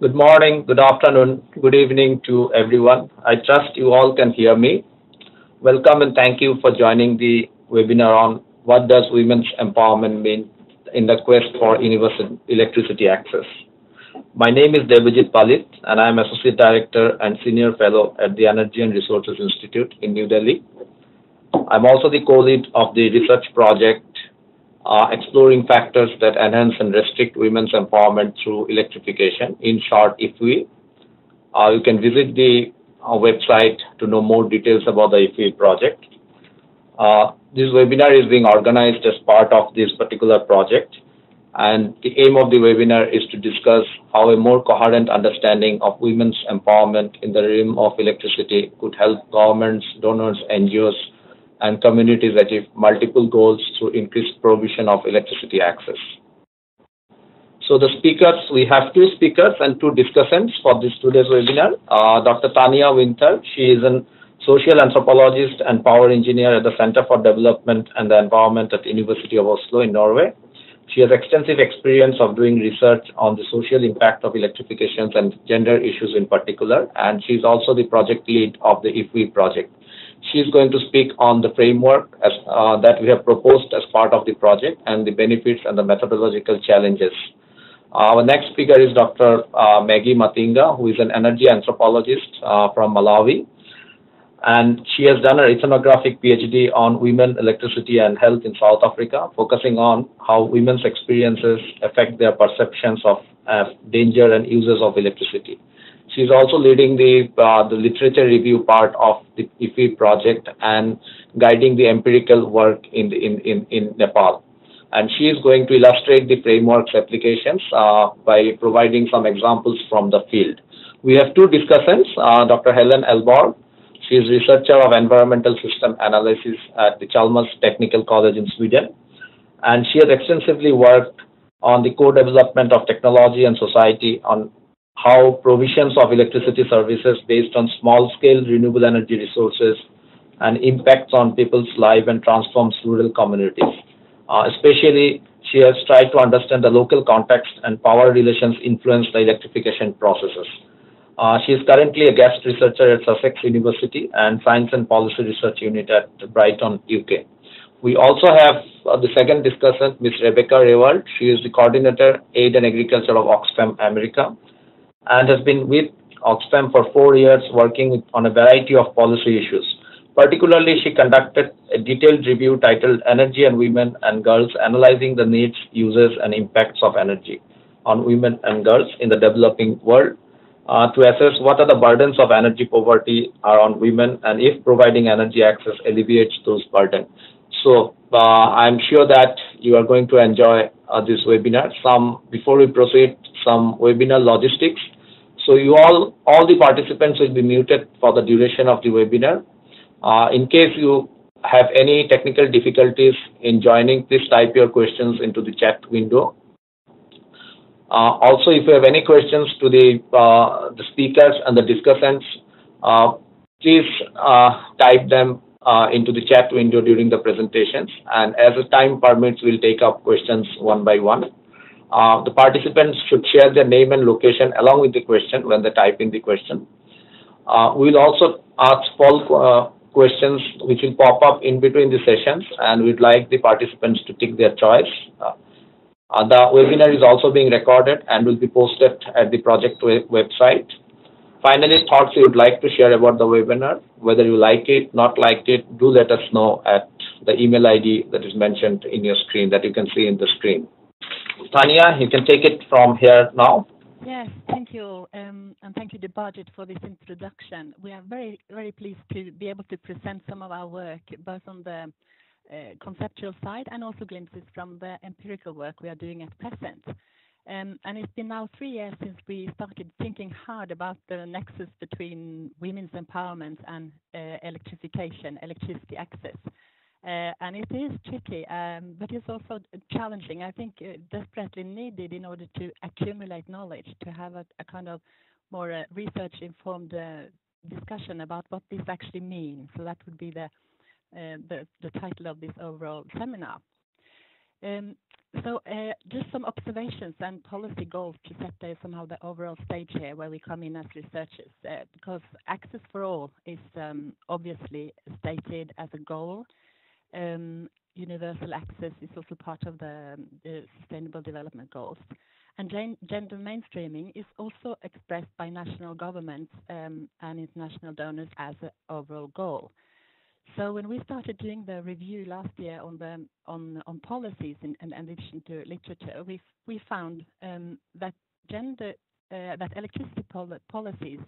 Good morning, good afternoon, good evening to everyone. I trust you all can hear me. Welcome and thank you for joining the webinar on what does women's empowerment mean in the quest for universal electricity access. My name is Debajit Palit and I am Associate Director and Senior Fellow at the Energy and Resources Institute in New Delhi. I'm also the co-lead of the research project exploring factors that enhance and restrict women's empowerment through electrification, in short, EFEWEE. You can visit the website to know more details about the EFEWEE project. This webinar is being organized as part of this particular project, and the aim of the webinar is to discuss how a more coherent understanding of women's empowerment in the realm of electricity could help governments, donors, NGOs, and communities achieve multiple goals through increased provision of electricity access. So the speakers, we have two speakers and two discussants for this today's webinar. Dr. Tanya Winter, she is a social anthropologist and power engineer at the Center for Development and the Environment at the University of Oslo in Norway. She has extensive experience of doing research on the social impact of electrifications and gender issues in particular, and she is also the project lead of the EFEWEE project. She is going to speak on the framework that we have proposed as part of the project and the benefits and the methodological challenges. Our next speaker is Dr. Maggie Matinga, who is an energy anthropologist from Malawi. And she has done her ethnographic PhD on women, electricity, and health in South Africa, focusing on how women's experiences affect their perceptions of danger and uses of electricity. She's also leading the literature review part of the EFEWEE project and guiding the empirical work in Nepal. And she is going to illustrate the framework's applications by providing some examples from the field. We have two discussants, Dr. Helen Elborg. She is researcher of environmental system analysis at the Chalmers Technical College in Sweden. And she has extensively worked on the co-development of technology and society on how provisions of electricity services based on small-scale renewable energy resources and impacts on people's lives and transforms rural communities. Especially, she has tried to understand the local context and power relations influence the electrification processes. She is currently a guest researcher at Sussex University and Science and Policy Research Unit at Brighton, UK. We also have the second discussant, Ms. Rebecca Rewald. She is the coordinator, Aid and Agriculture of Oxfam America, and has been with Oxfam for 4 years working on a variety of policy issues. Particularly, she conducted a detailed review titled Energy and Women and Girls, Analyzing the Needs, Uses, and Impacts of Energy on Women and Girls in the Developing World to assess what are the burdens of energy poverty are on women and if providing energy access alleviates those burdens. So I'm sure that you are going to enjoy this webinar. Before we proceed, some webinar logistics. So all the participants will be muted for the duration of the webinar. In case you have any technical difficulties in joining, please type your questions into the chat window. Also, if you have any questions to the speakers and the discussants, please type them into the chat window during the presentations. And as the time permits, we'll take up questions one by one. The participants should share their name and location along with the question when they type in the question. We'll also ask poll questions which will pop up in between the sessions, and we'd like the participants to tick their choice. The webinar is also being recorded and will be posted at the project website. Finally, thoughts you would like to share about the webinar, whether you like it, not like it, do let us know at the email ID that is mentioned in your screen, that you can see in the screen. Tanya, you can take it from here now. Yes, thank you, and thank you, Debajit, for this introduction. We are very, very pleased to be able to present some of our work, both on the conceptual side and also glimpses from the empirical work we are doing at present. And it's been now 3 years since we started thinking hard about the nexus between women's empowerment and electricity access. And it is tricky, but it's also challenging. I think desperately needed in order to accumulate knowledge, to have a kind of more research-informed discussion about what this actually means. So that would be the title of this overall seminar. So just some observations and policy goals to set somehow the overall stage here where we come in as researchers, because access for all is obviously stated as a goal. Universal access is also part of the Sustainable Development Goals. And gender mainstreaming is also expressed by national governments and international donors as an overall goal. So when we started doing the review last year on policies in addition to literature, we found that that electricity policies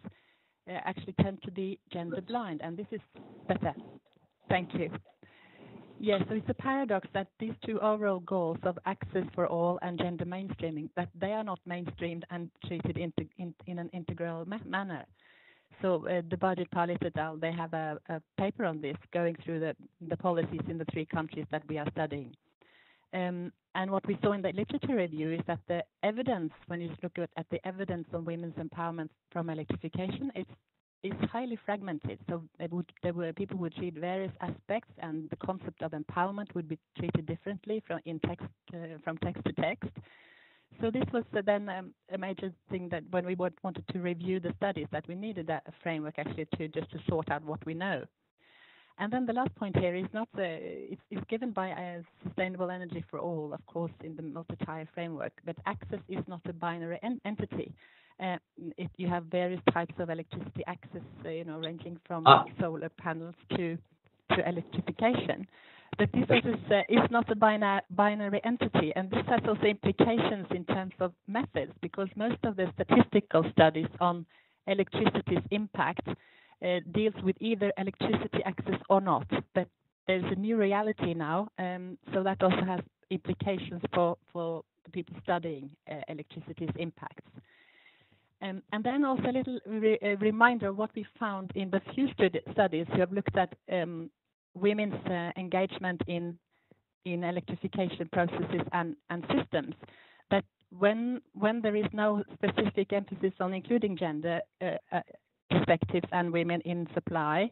actually tend to be gender blind, and this is better. Thank you. Yes, so it's a paradox that these two overall goals of access for all and gender mainstreaming, that they are not mainstreamed and treated in an integral manner. So the budget Palit et al., they have a paper on this going through the policies in the 3 countries that we are studying. And what we saw in the literature review is that the evidence, when you look at the evidence on women's empowerment from electrification, it's highly fragmented. So people would treat various aspects, and the concept of empowerment would be treated differently from text to text. So this was then a major thing that when we wanted to review the studies, that we needed a framework actually to sort out what we know. And then the last point here is not it's given by a sustainable energy for all, of course, in the multi-tier framework, but access is not a binary entity. You have various types of electricity access, ranging from solar panels to electrification. But this is not a binary entity, and this has also implications in terms of methods, because most of the statistical studies on electricity's impact deals with either electricity access or not. But there's a new reality now, so that also has implications for the people studying electricity's impacts. And then also a little reminder of what we found in the few studies who have looked at women's engagement in electrification processes and systems, that when there is no specific emphasis on including gender perspectives and women in supply,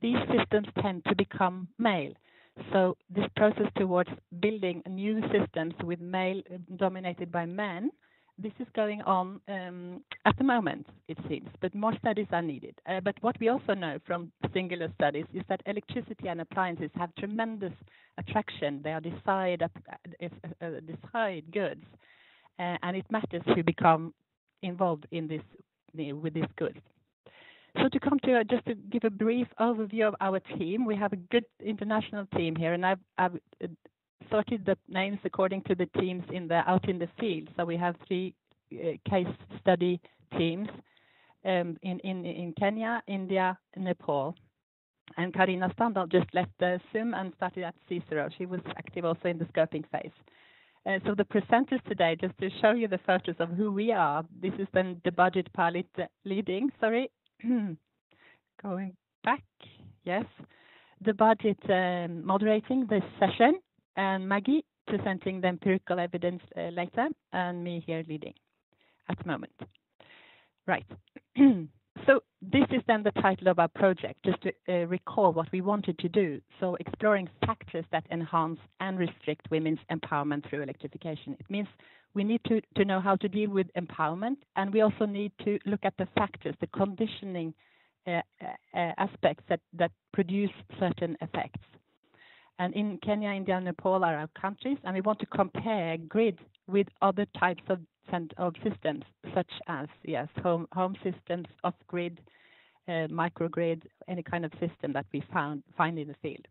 these systems tend to become male. So this process towards building new systems with male dominated by men, this is going on at the moment, it seems, but more studies are needed. But what we also know from singular studies is that electricity and appliances have tremendous attraction. They are desired goods, and it matters who become involved in this with these goods. So to come to just to give a brief overview of our team, we have a good international team here, and I've sorted the names according to the teams out in the field. So we have 3 case study teams in Kenya, India, and Nepal. And Karina Standal just left the Zoom and started at Cicero. She was active also in the scoping phase. So the presenters today, just to show you the photos of who we are, this is then the budget Palit leading, going back, yes. The budget moderating this session, and Maggie presenting the empirical evidence later, and me here leading at the moment. Right. So this is then the title of our project, just to recall what we wanted to do. So exploring factors that enhance and restrict women's empowerment through electrification. It means we need to know how to deal with empowerment, and we also need to look at the factors, the conditioning aspects that produce certain effects. And in Kenya, India, and Nepal are our countries, and we want to compare grid with other types of systems, such as home systems, off-grid, microgrid, any kind of system that we find in the field.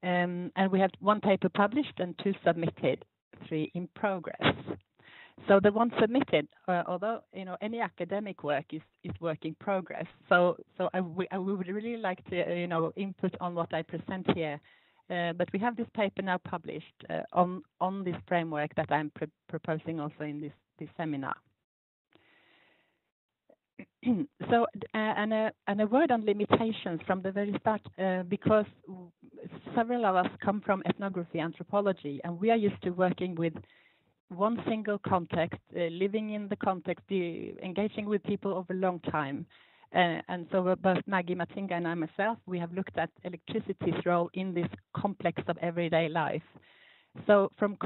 And we have 1 paper published and 2 submitted, 3 in progress. So the one submitted, although any academic work is work in progress. So I would really like to input on what I present here. But we have this paper now published on this framework that I'm proposing also in this seminar. So and a word on limitations from the very start, because several of us come from ethnography, anthropology, and we are used to working with one single context, living in the context, engaging with people over a long time. And so both Maggie Matinga and I myself, we have looked at electricity's role in this complex of everyday life. So from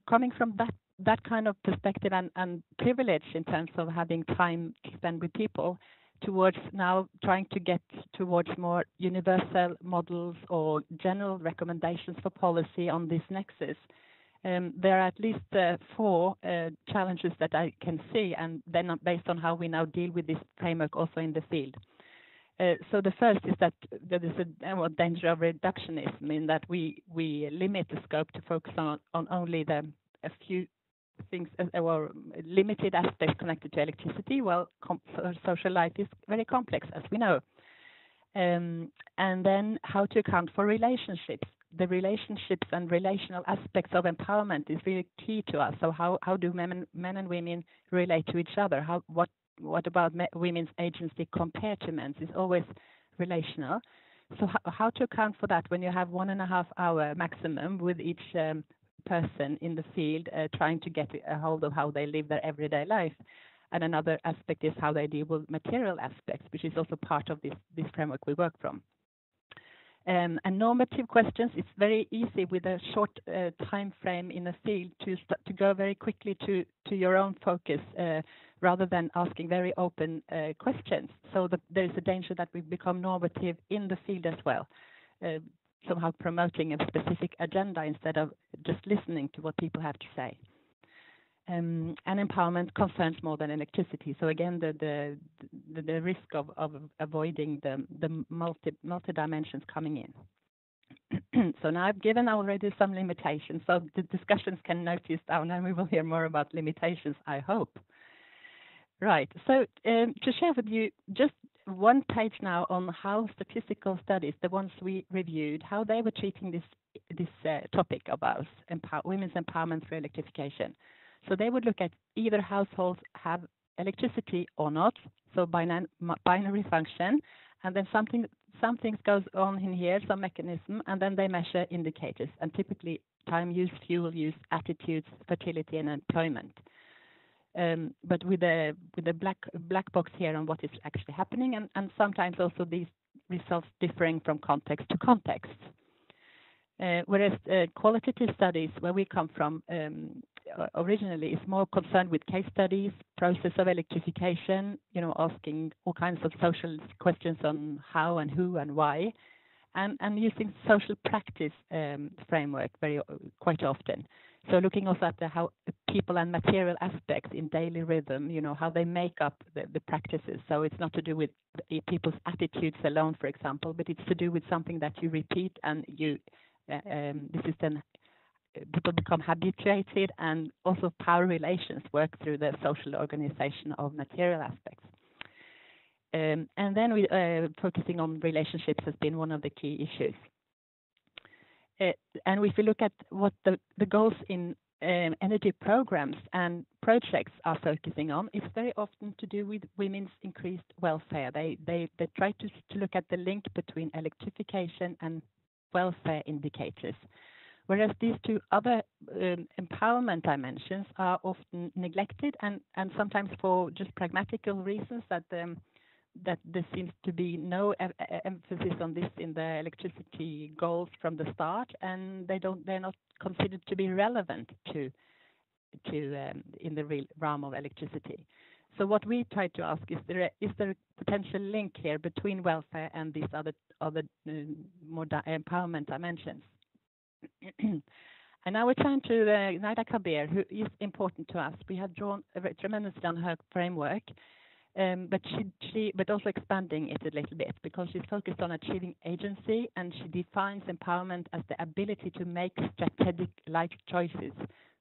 coming from that kind of perspective and privilege in terms of having time to spend with people, towards now trying to get towards more universal models or general recommendations for policy on this nexus. There are at least 4 challenges that I can see, and then based on how we now deal with this framework also in the field. So the first is that there is a danger of reductionism, in that we limit the scope to focus on only a few things or limited aspects connected to electricity. Well, social life is very complex, as we know. And then how to account for relationships. The relationships and relational aspects of empowerment is really key to us. So how do men and women relate to each other? What about women's agency compared to men's is always relational. So how to account for that when you have 1.5 hour maximum with each person in the field trying to get a hold of how they live their everyday life. And another aspect is how they deal with material aspects, which is also part of this framework we work from. And normative questions, it's very easy with a short time frame in a field to go very quickly to your own focus rather than asking very open questions. So there is a danger that we become normative in the field as well, somehow promoting a specific agenda instead of just listening to what people have to say. And empowerment concerns more than electricity. So again, the risk of avoiding the multi dimensions coming in. So now I've given already some limitations. So the discussions can notice down, and we will hear more about limitations, I hope. Right. So to share with you just one page now on how statistical studies, the ones we reviewed, how they were treating this topic about women's empowerment through electrification. So they would look at either households have electricity or not, so binary function, and then something goes on in here, some mechanism, and then they measure indicators, and typically time use, fuel use, attitudes, fertility, and employment. But with a black box here on what is actually happening, and sometimes also these results differing from context to context. Whereas qualitative studies, where we come from originally, is more concerned with case studies, process of electrification, asking all kinds of social questions on how and who and why, and using social practice framework quite often. So looking also at how people and material aspects in daily rhythm, how they make up the practices. So it's not to do with people's attitudes alone, for example, but it's to do with something that you repeat, and this is then people become habituated, and also power relations work through the social organization of material aspects. And then we focusing on relationships has been one of the key issues. And if we look at what the goals in energy programs and projects are focusing on, it's very often to do with women's increased welfare. They try to look at the link between electrification and welfare indicators, whereas these 2 other empowerment dimensions are often neglected, and sometimes for just pragmatical reasons that there seems to be no emphasis on this in the electricity goals from the start, and they're not considered to be relevant to in the real realm of electricity. So what we try to ask is there a potential link here between welfare and these other more empowerment dimensions? And now we turn to Naida Kabir, who is important to us. We have drawn tremendously on her framework, but also expanding it a little bit, because she's focused on achieving agency, and she defines empowerment as the ability to make strategic life choices,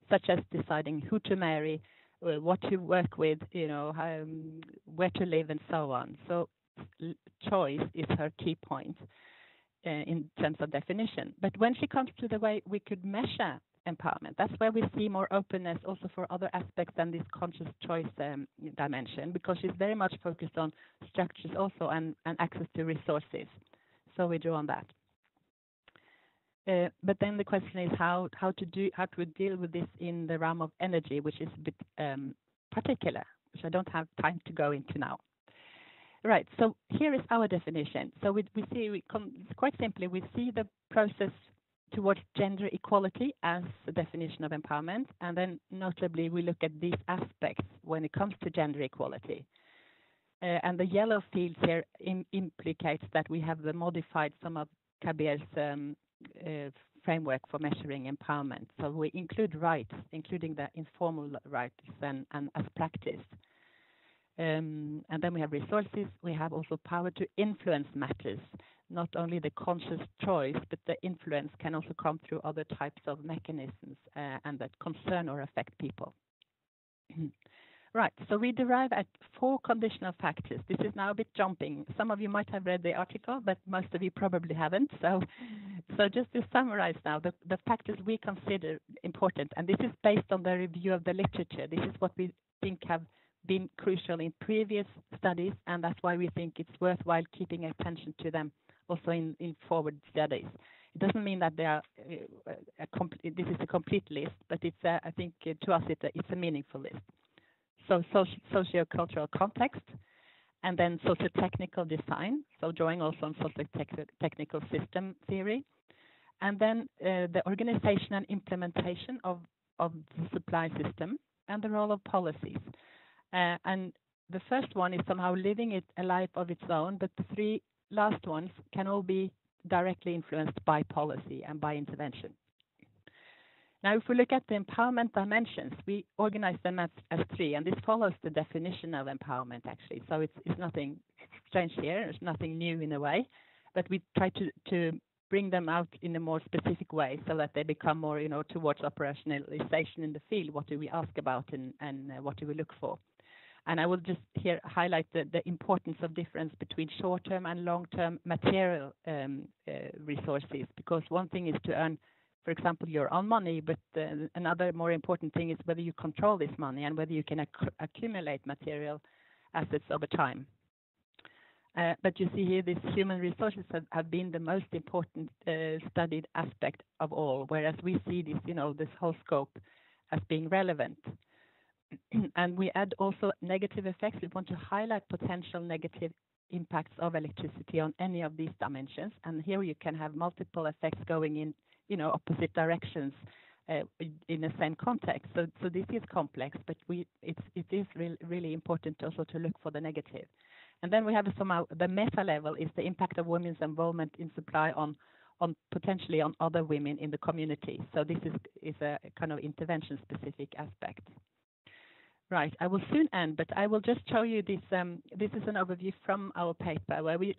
such as deciding who to marry, what to work with, where to live, and so on. So choice is her key point in terms of definition. But when she comes to the way we could measure empowerment, that's where we see more openness also for other aspects than this conscious choice dimension, because she's very much focused on structures also and access to resources. So we draw on that. But then the question is how to deal with this in the realm of energy, which is a bit particular, which I don't have time to go into now. Right. So here is our definition. So we see quite simply we see the process towards gender equality as the definition of empowerment, and then notably we look at these aspects when it comes to gender equality. And the yellow fields here implicates that we have modified some of Kabir's framework for measuring empowerment. So we include rights, including the informal rights and as practice. And then we have resources. We have also power to influence matters. Not only the conscious choice, but the influence can also come through other types of mechanisms and that concern or affect people. Right, so we derive at 4 conditional factors. This is now a bit jumping. Some of you might have read the article, but most of you probably haven't. So just to summarize now, the factors we consider important, and this is based on the review of the literature. This is what we think have been crucial in previous studies, and that's why we think it's worthwhile keeping attention to them also in forward studies. It doesn't mean that they are this is a complete list, but it's I think to us it's a meaningful list. So socio-cultural context, and then socio-technical design, so drawing also on socio-technical system theory, and then the organization and implementation of the supply system, and the role of policies. And the first one is somehow living a life of its own, but the 3 last ones can all be directly influenced by policy and by intervention. Now, if we look at the empowerment dimensions, we organize them as 3, and this follows the definition of empowerment, actually. So it's nothing strange here, it's nothing new in a way, but we try to bring them out in a more specific way so that they become more, towards operationalization in the field. What do we ask about and what do we look for? And I will just here highlight the importance of difference between short-term and long-term material resources, because one thing is to earn, for example, your own money, but another more important thing is whether you control this money and whether you can accumulate material assets over time. But you see here, these human resources have been the most important studied aspect of all, whereas we see this, this whole scope as being relevant. And we add also negative effects. We want to highlight potential negative impacts of electricity on any of these dimensions. And here you can have multiple effects going in, opposite directions in the same context. So this is complex, but it is really important also to look for the negative. And then we have somehow the meta level is the impact of women's involvement in supply on potentially on other women in the community. So this is a kind of intervention specific aspect. Right, I will soon end, but I will just show you this. This is an overview from our paper where we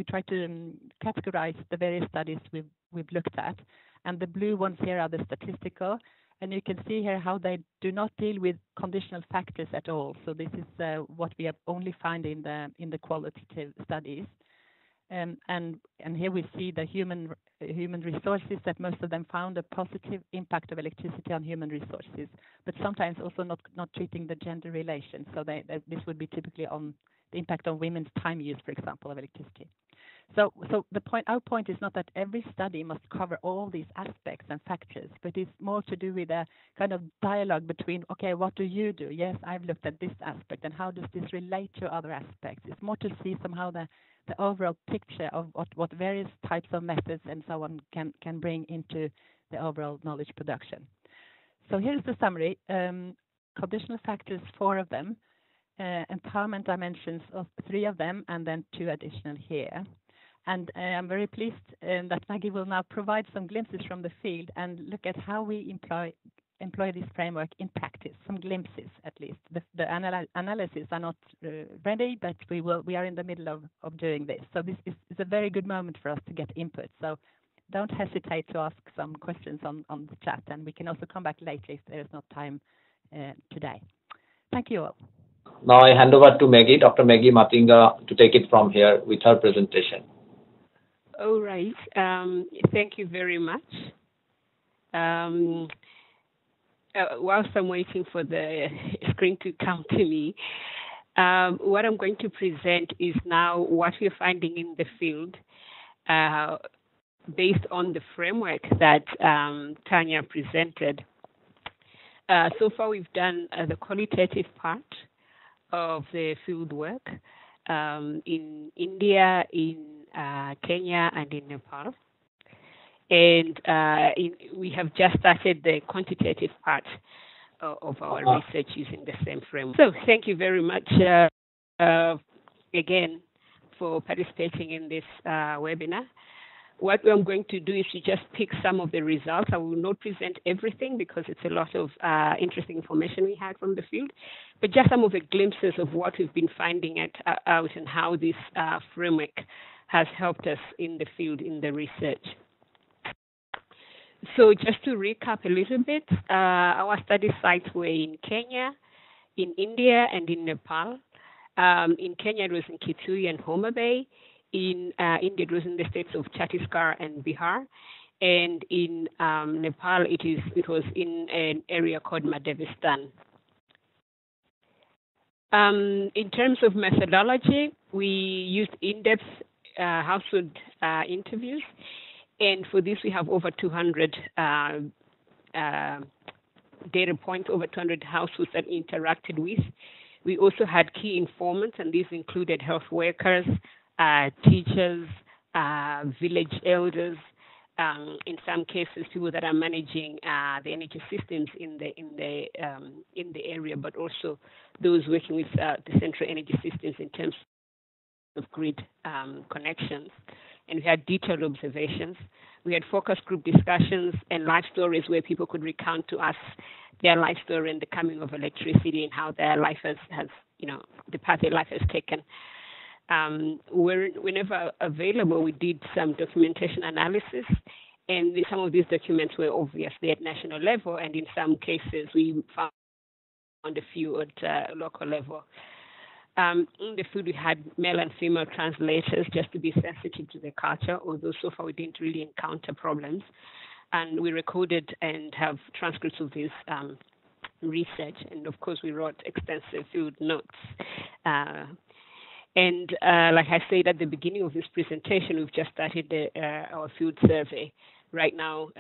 try to categorize the various studies we've looked at, and the blue ones here are the statistical, and you can see here how they do not deal with conditional factors at all. So this is what we have only found in the qualitative studies, and here we see the human resources, that most of them found a positive impact of electricity on human resources, but sometimes also not treating the gender relation. So this would be typically on the impact on women's time use, for example, of electricity. So our point is not that every study must cover all these aspects and factors, but it's more to do with a kind of dialogue between, okay, what do you do? Yes, I've looked at this aspect, and how does this relate to other aspects? It's more to see somehow the overall picture of what various types of methods and so on can bring into the overall knowledge production. So here's the summary. Conditional factors, 4 of them, empowerment dimensions of 3 of them, and then 2 additional here. And I'm very pleased that Maggie will now provide some glimpses from the field and look at how we employ this framework in practice, some glimpses at least. The analysis are not ready, but we are in the middle of doing this. So this is a very good moment for us to get input. So don't hesitate to ask some questions on the chat, and we can also come back later if there is not time today. Thank you all. Now I hand over to Maggie, Dr. Maggie Matinga, to take it from here with her presentation. All right. Thank you very much. Whilst I'm waiting for the screen to come to me, what I'm going to present is now what we're finding in the field based on the framework that Tanya presented. So far, we've done the qualitative part of the field work in India, in Kenya, and in Nepal. And we have just started the quantitative part of our research using the same framework. So thank you very much again for participating in this webinar. What I'm going to do is to just pick some of the results. I will not present everything because it's a lot of interesting information we had from the field, but just some of the glimpses of what we've been finding out and how this framework has helped us in the field, in the research. So just to recap a little bit, our study sites were in Kenya, in India, and in Nepal. In Kenya, it was in Kitui and Homa Bay. In India, it was in the states of Chhattisgarh and Bihar. And in Nepal, it was in an area called Madhevistan. In terms of methodology, we used in-depth household interviews. And for this, we have over 200 data points, over 200 households that we interacted with. We also had key informants, and these included health workers, teachers, village elders, in some cases, people that are managing the energy systems in the area, but also those working with the central energy systems in terms of grid connections. And we had detailed observations. We had focus group discussions and life stories where people could recount to us their life story and the coming of electricity and how their life has the path their life has taken. Whenever available, we did some documentation analysis, and some of these documents were obviously at national level, and in some cases we found a few at local level. In the field, we had male and female translators just to be sensitive to the culture, although so far we didn't really encounter problems. And we recorded and have transcripts of this research, and of course we wrote extensive field notes. And like I said at the beginning of this presentation, we've just started our field survey. Right now,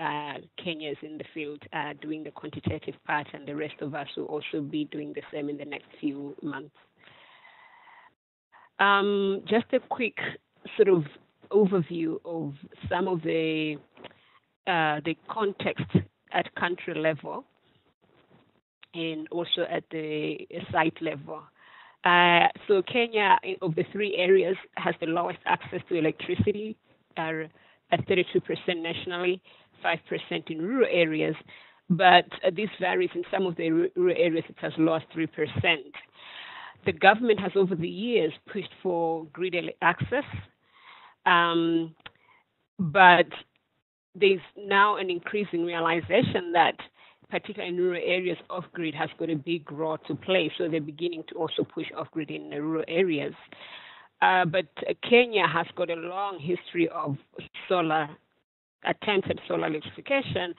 Kenya is in the field doing the quantitative part, and the rest of us will also be doing the same in the next few months. Just a quick sort of overview of some of the context at country level and also at the site level. So Kenya, of the three areas, has the lowest access to electricity, at 32% nationally, 5% in rural areas. But this varies. In some of the rural areas, it's as low as 3%. The government has, over the years, pushed for grid access, but there's now an increasing realization that, particularly in rural areas, off-grid has got a big role to play. So they're beginning to also push off-grid in the rural areas. But Kenya has got a long history of attempts at solar electrification.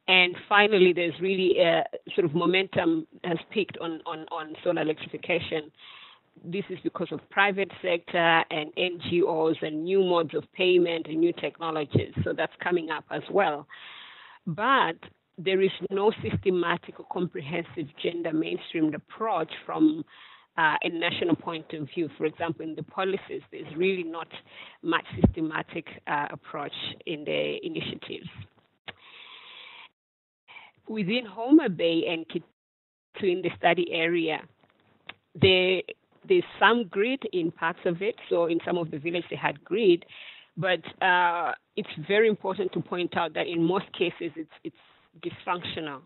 And finally, there's really a sort of momentum has peaked on solar electrification. This is because of private sector and NGOs and new modes of payment and new technologies. So that's coming up as well. But there is no systematic or comprehensive gender mainstreamed approach from a national point of view. For example, in the policies, there's really not much systematic approach in the initiatives. Within Homa Bay and Kitui in the study area, there's some grid in parts of it. So in some of the villages they had grid, but it's very important to point out that in most cases it's dysfunctional.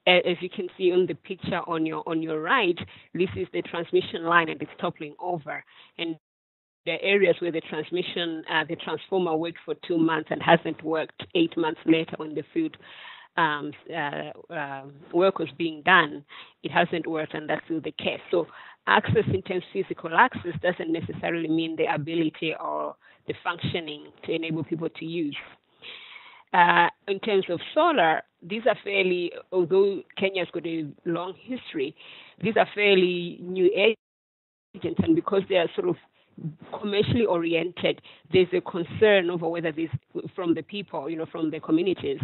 As you can see on the picture on your right, this is the transmission line and it's toppling over. And the areas where the transformer worked for 2 months and hasn't worked 8 months later when the field work was being done, it hasn't worked, and that's still the case. So access in terms of physical access doesn't necessarily mean the ability or the functioning to enable people to use. In terms of solar, these are fairly, although Kenya's got a long history, these are fairly new agents, and because they are sort of commercially oriented, there's a concern over whether these, from the people, from the communities,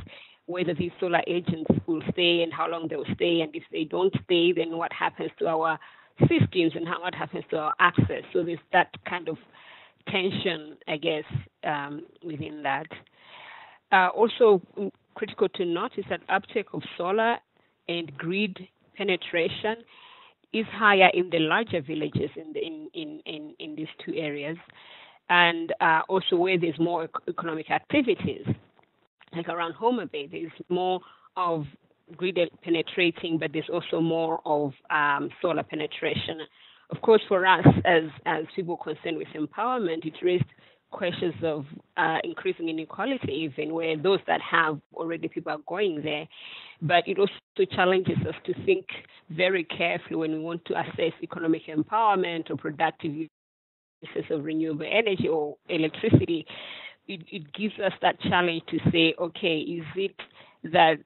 whether these solar agents will stay and how long they will stay, and if they don't stay, then what happens to our systems and what happens to our access. So there's that kind of tension, I guess, within that. Also critical to note is that uptake of solar and grid penetration is higher in the larger villages in these two areas, and also where there's more economic activities, like around Homer Bay, there's more of grid penetrating, but there's also more of solar penetration. Of course, for us as people concerned with empowerment, it raised questions of increasing inequality, even where those that have already people are going there. But it also challenges us to think very carefully when we want to assess economic empowerment or productive uses of renewable energy or electricity. It gives us that challenge to say, okay, is it that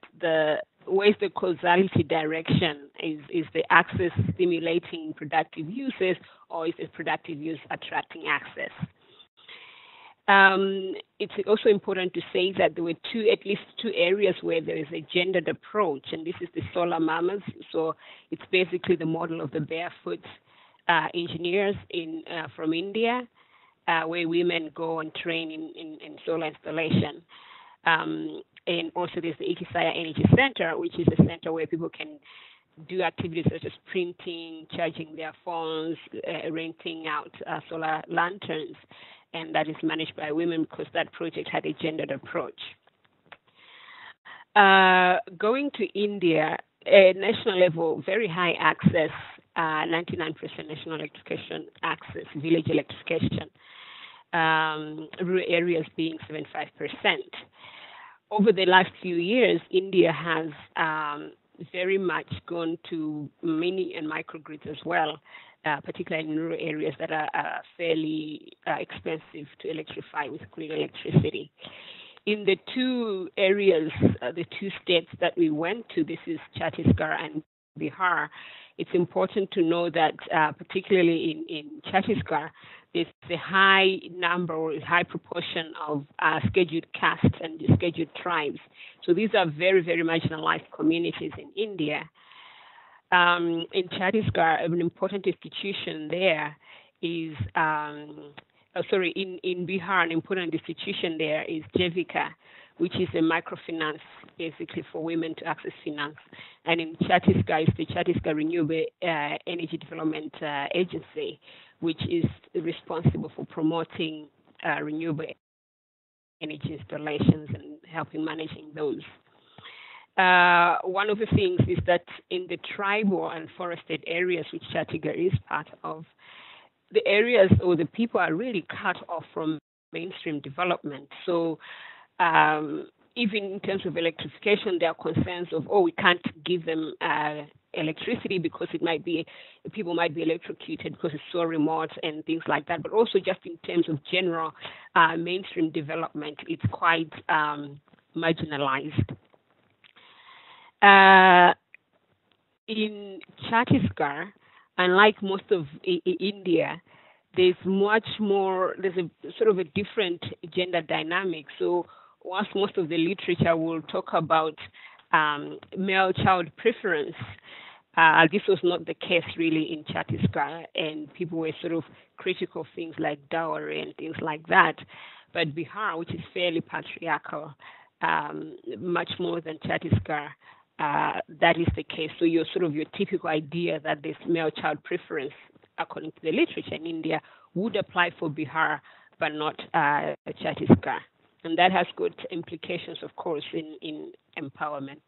where's the causality direction? Is the access stimulating productive uses, or is the productive use attracting access? It's also important to say that there were at least two areas where there is a gendered approach, and this is the solar mamas. So it's basically the model of the barefoot engineers from India, where women go and train in solar installation. And also there's the Ikisaya Energy Center, which is a center where people can do activities such as printing, charging their phones, renting out solar lanterns, and that is managed by women because that project had a gendered approach. Going to India, national level, very high access, 99% national electrification access, village electrification, rural areas being 75%. Over the last few years, India has very much gone to mini and microgrids as well, particularly in rural areas that are fairly expensive to electrify with grid electricity. In the two areas, the two states that we went to, this is Chhattisgarh and Bihar, it's important to know that particularly in Chhattisgarh, there's a high number or a high proportion of scheduled castes and scheduled tribes. So these are very, very marginalized communities in India. In Chhattisgarh, an important institution there is, in Bihar, an important institution there is Jevika, which is a microfinance basically for women to access finance. And in Chhattisgarh, it's the Chhattisgarh Renewable Energy Development Agency, which is responsible for promoting renewable energy installations and helping managing those. One of the things is that in the tribal and forested areas, which Chhattisgarh is part of, the areas or the people are really cut off from mainstream development. So even in terms of electrification, there are concerns of, we can't give them electricity because people might be electrocuted because it's so remote and things like that. But also just in terms of general mainstream development, it's quite marginalized. In Chhattisgarh, unlike most of India, there's a sort of a different gender dynamic. So whilst most of the literature will talk about male child preference, this was not the case really in Chhattisgarh, and people were sort of critical of things like dowry and things like that. But Bihar, which is fairly patriarchal, much more than Chhattisgarh, that is the case. So your typical idea that this male child preference, according to the literature in India, would apply for Bihar, but not Chhattisgarh. And that has good implications, of course, in empowerment.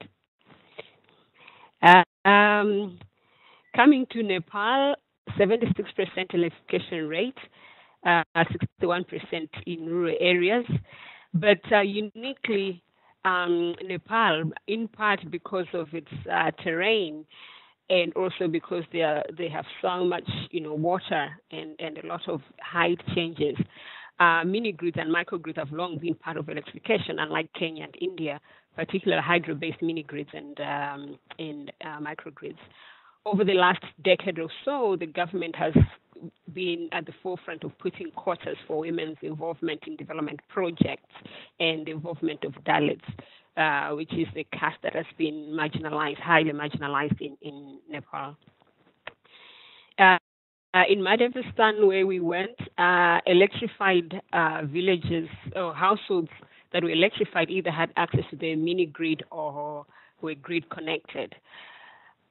Coming to Nepal, 76% electrification rate, 61% in rural areas. But uniquely, Nepal, in part because of its terrain, and also because they have so much, water and a lot of height changes. Mini-grids and microgrids have long been part of electrification, unlike Kenya and India, particularly hydro-based mini-grids and microgrids. Over the last decade or so, the government has been at the forefront of putting quotas for women's involvement in development projects and the involvement of Dalits, which is a caste that has been marginalized, highly marginalized in Nepal. In Madhavastan, where we went, electrified villages or households that were electrified either had access to the mini grid or were grid connected.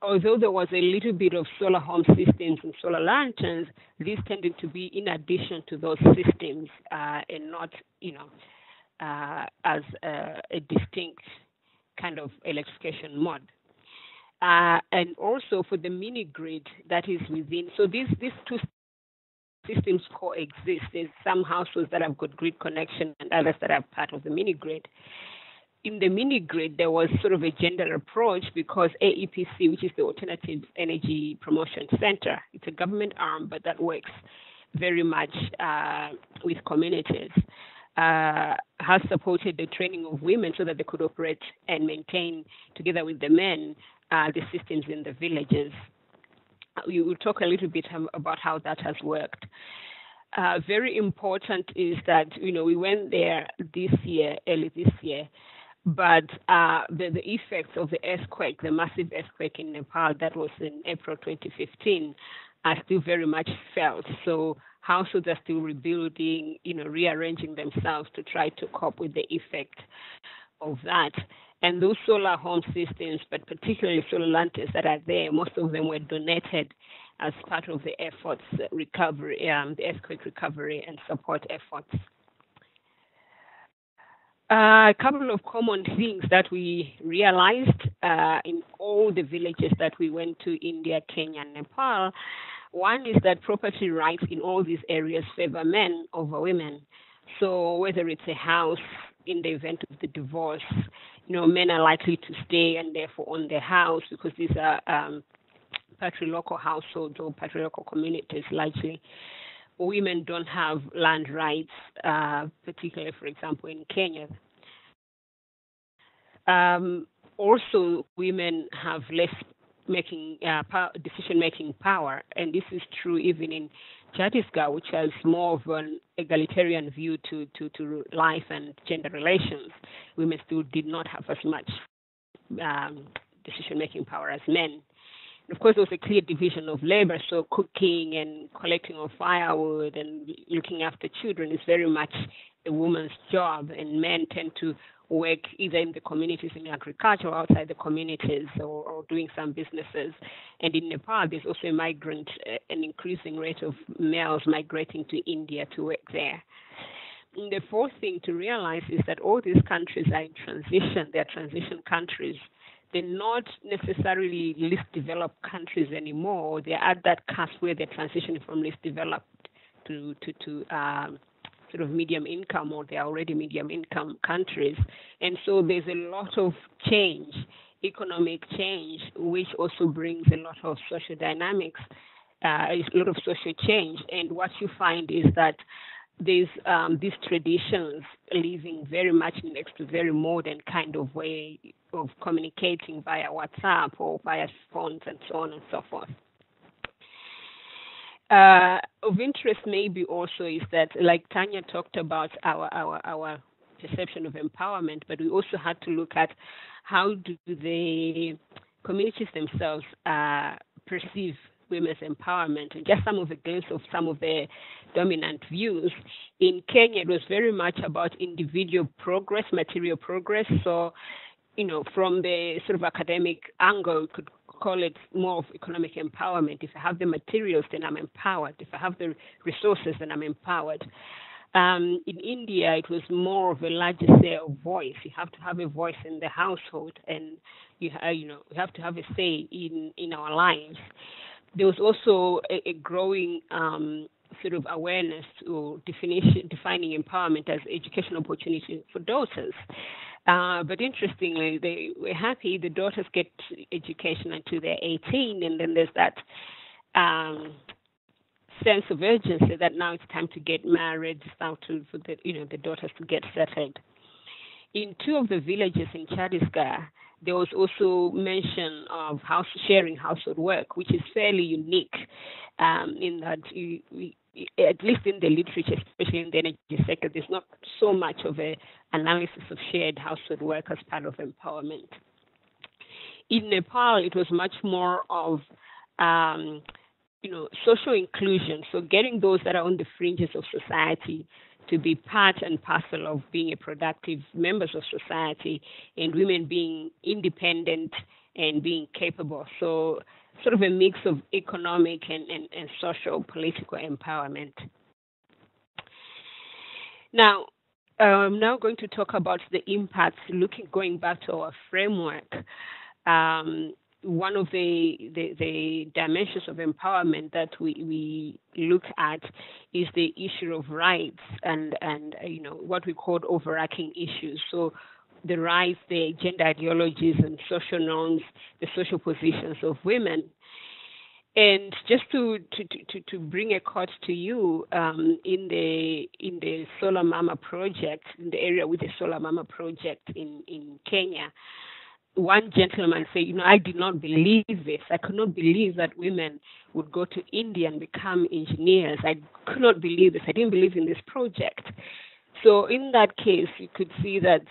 Although there was a little bit of solar home systems and solar lanterns, these tended to be in addition to those systems and not, as a distinct kind of electrification mode. And also for the mini grid that is within, so these two systems coexist. There's some households that have got grid connection and others that are part of the mini grid. In the mini grid, there was sort of a gender approach because AEPC, which is the Alternative Energy Promotion Center, it's a government arm, but that works very much with communities, has supported the training of women so that they could operate and maintain, together with the men, the systems in the villages. We will talk a little bit about how that has worked. Very important is that, we went there early this year, but the effects of the earthquake, the massive earthquake in Nepal, that was in April 2015, are still very much felt. So households are still rebuilding, rearranging themselves to try to cope with the effect of that. And those solar home systems, but particularly solar lanterns that are there, most of them were donated as part of the efforts, recovery, the earthquake recovery and support efforts. A couple of common things that we realized in all the villages that we went to, India, Kenya, and Nepal. One is that property rights in all these areas favor men over women. So whether it's a house, in the event of the divorce, men are likely to stay and therefore own their house because these are patriarchal households or patriarchal communities largely. Women don't have land rights, particularly, for example, in Kenya. Also, women have less decision-making power, and this is true even in Chhattisgarh, which has more of an egalitarian view to life and gender relations. Women still did not have as much decision-making power as men. And of course, there was a clear division of labor, so cooking and collecting of firewood and looking after children is very much a woman's job, and men tend to work either in the communities in agriculture or outside the communities or doing some businesses. And in Nepal, there's also an increasing rate of males migrating to India to work there. And the fourth thing to realize is that all these countries are in transition. They're transition countries. They're not necessarily least developed countries anymore. They're at that cusp where they're transitioning from least developed to sort of medium income, or they're already medium income countries. And so there's a lot of change, economic change, which also brings a lot of social dynamics, a lot of social change. And what you find is that there's these traditions living very much next to very modern kind of way of communicating via WhatsApp or via phones and so on and so forth. Of interest maybe also is that, like Tanya talked about our perception of empowerment, but we also had to look at how do the communities themselves perceive women's empowerment, and just some of the glimpses of some of the dominant views. In Kenya, it was very much about individual progress, material progress. So, from the sort of academic angle, we could call it more of economic empowerment. If I have the materials, then I'm empowered. If I have the resources, then I'm empowered. In India, it was more of a larger say of voice. You have to have a voice in the household, and you have to have a say in our lives. There was also a growing sort of awareness or defining empowerment as education opportunity for daughters. But interestingly, they were happy the daughters get education until they're 18, and then there's that sense of urgency that now it's time to get married, for the daughters to get settled. In two of the villages in Chhattisgarh, there was also mention of sharing household work, which is fairly unique in that, at least in the literature, especially in the energy sector, there's not so much of an analysis of shared household work as part of empowerment. In Nepal, it was much more of social inclusion, so getting those that are on the fringes of society to be part and parcel of being a productive members of society, and women being independent and being capable. So sort of a mix of economic and social political empowerment. Now, I'm now going to talk about the impacts, going back to our framework. One of the dimensions of empowerment that we look at is the issue of rights and what we call overarching issues. So the rights, the gender ideologies and social norms, the social positions of women. And just to bring a quote to you, in the Solar Mama project, in the area with the Solar Mama project in Kenya, one gentleman said, I did not believe this. I could not believe that women would go to India and become engineers. I could not believe this. I didn't believe in this project. So in that case, you could see that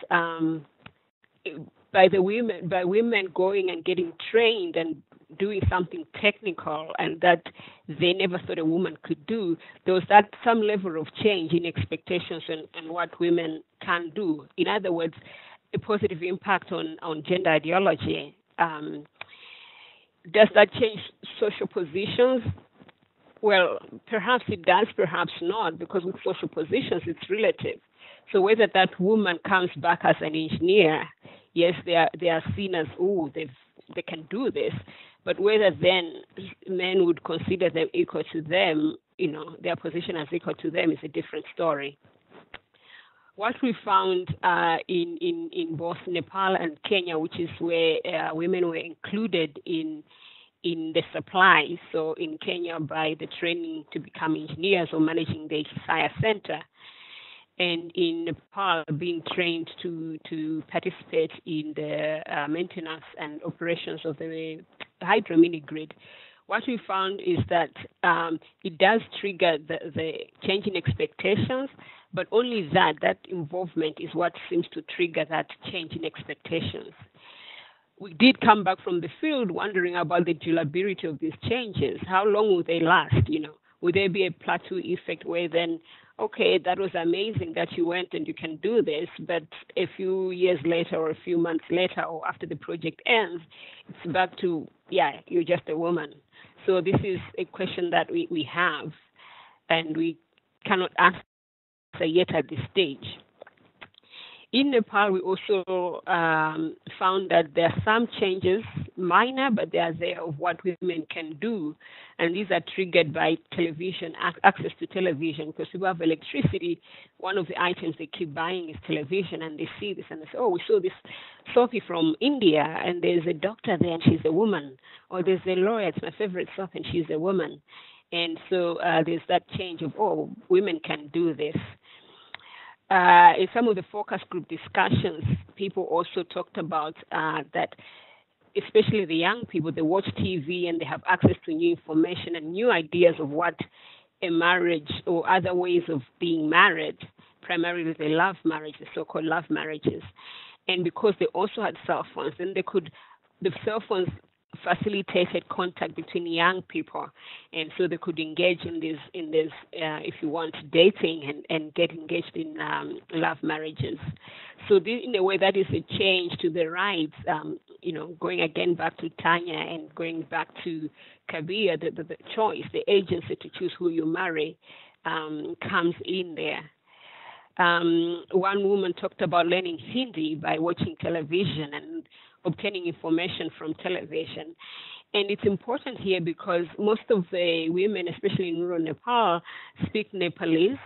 by women going and getting trained and doing something technical and that they never thought a woman could do, there was that some level of change in expectations and what women can do. In other words, a positive impact on gender ideology. Does that change social positions? Well, perhaps it does, perhaps not, because with social positions, it's relative. So whether that woman comes back as an engineer, yes, they are seen as, they can do this. But whether then men would consider them equal to them, their position as equal to them is a different story. What we found in both Nepal and Kenya, which is where women were included in the supply. So in Kenya, by the training to become engineers or managing the science center, and in Nepal, being trained to participate in the maintenance and operations of the hydro mini grid. What we found is that it does trigger the change in expectations, but only that involvement is what seems to trigger that change in expectations. We did come back from the field wondering about the durability of these changes. How long will they last? Will there be a plateau effect where then, okay, that was amazing that you went and you can do this, but a few years later or a few months later or after the project ends, it's back to, you're just a woman. So this is a question that we have, and we cannot answer yet at this stage. In Nepal, we also found that there are some changes, minor, but they are there, of what women can do. And these are triggered by television, access to television, because people have electricity. One of the items they keep buying is television, and they see this and they say, we saw this Sophie from India, and there's a doctor there, and she's a woman. Or there's a lawyer, it's my favorite Sophie, and she's a woman. And so there's that change of, women can do this. In some of the focus group discussions, people also talked about that, especially the young people, they watch TV and they have access to new information and new ideas of what a marriage or other ways of being married. Primarily, they love marriages, so-called love marriages. And because they also had cell phones, then the cell phones facilitated contact between young people, and so they could engage in this, if you want, dating and get engaged in love marriages. So this, in a way, that is a change to the rights. Going again back to Tanya and going back to Kabir, the choice, the agency to choose who you marry, comes in there. One woman talked about learning Hindi by watching television and obtaining information from television. And it's important here because most of the women, especially in rural Nepal, speak Nepalese,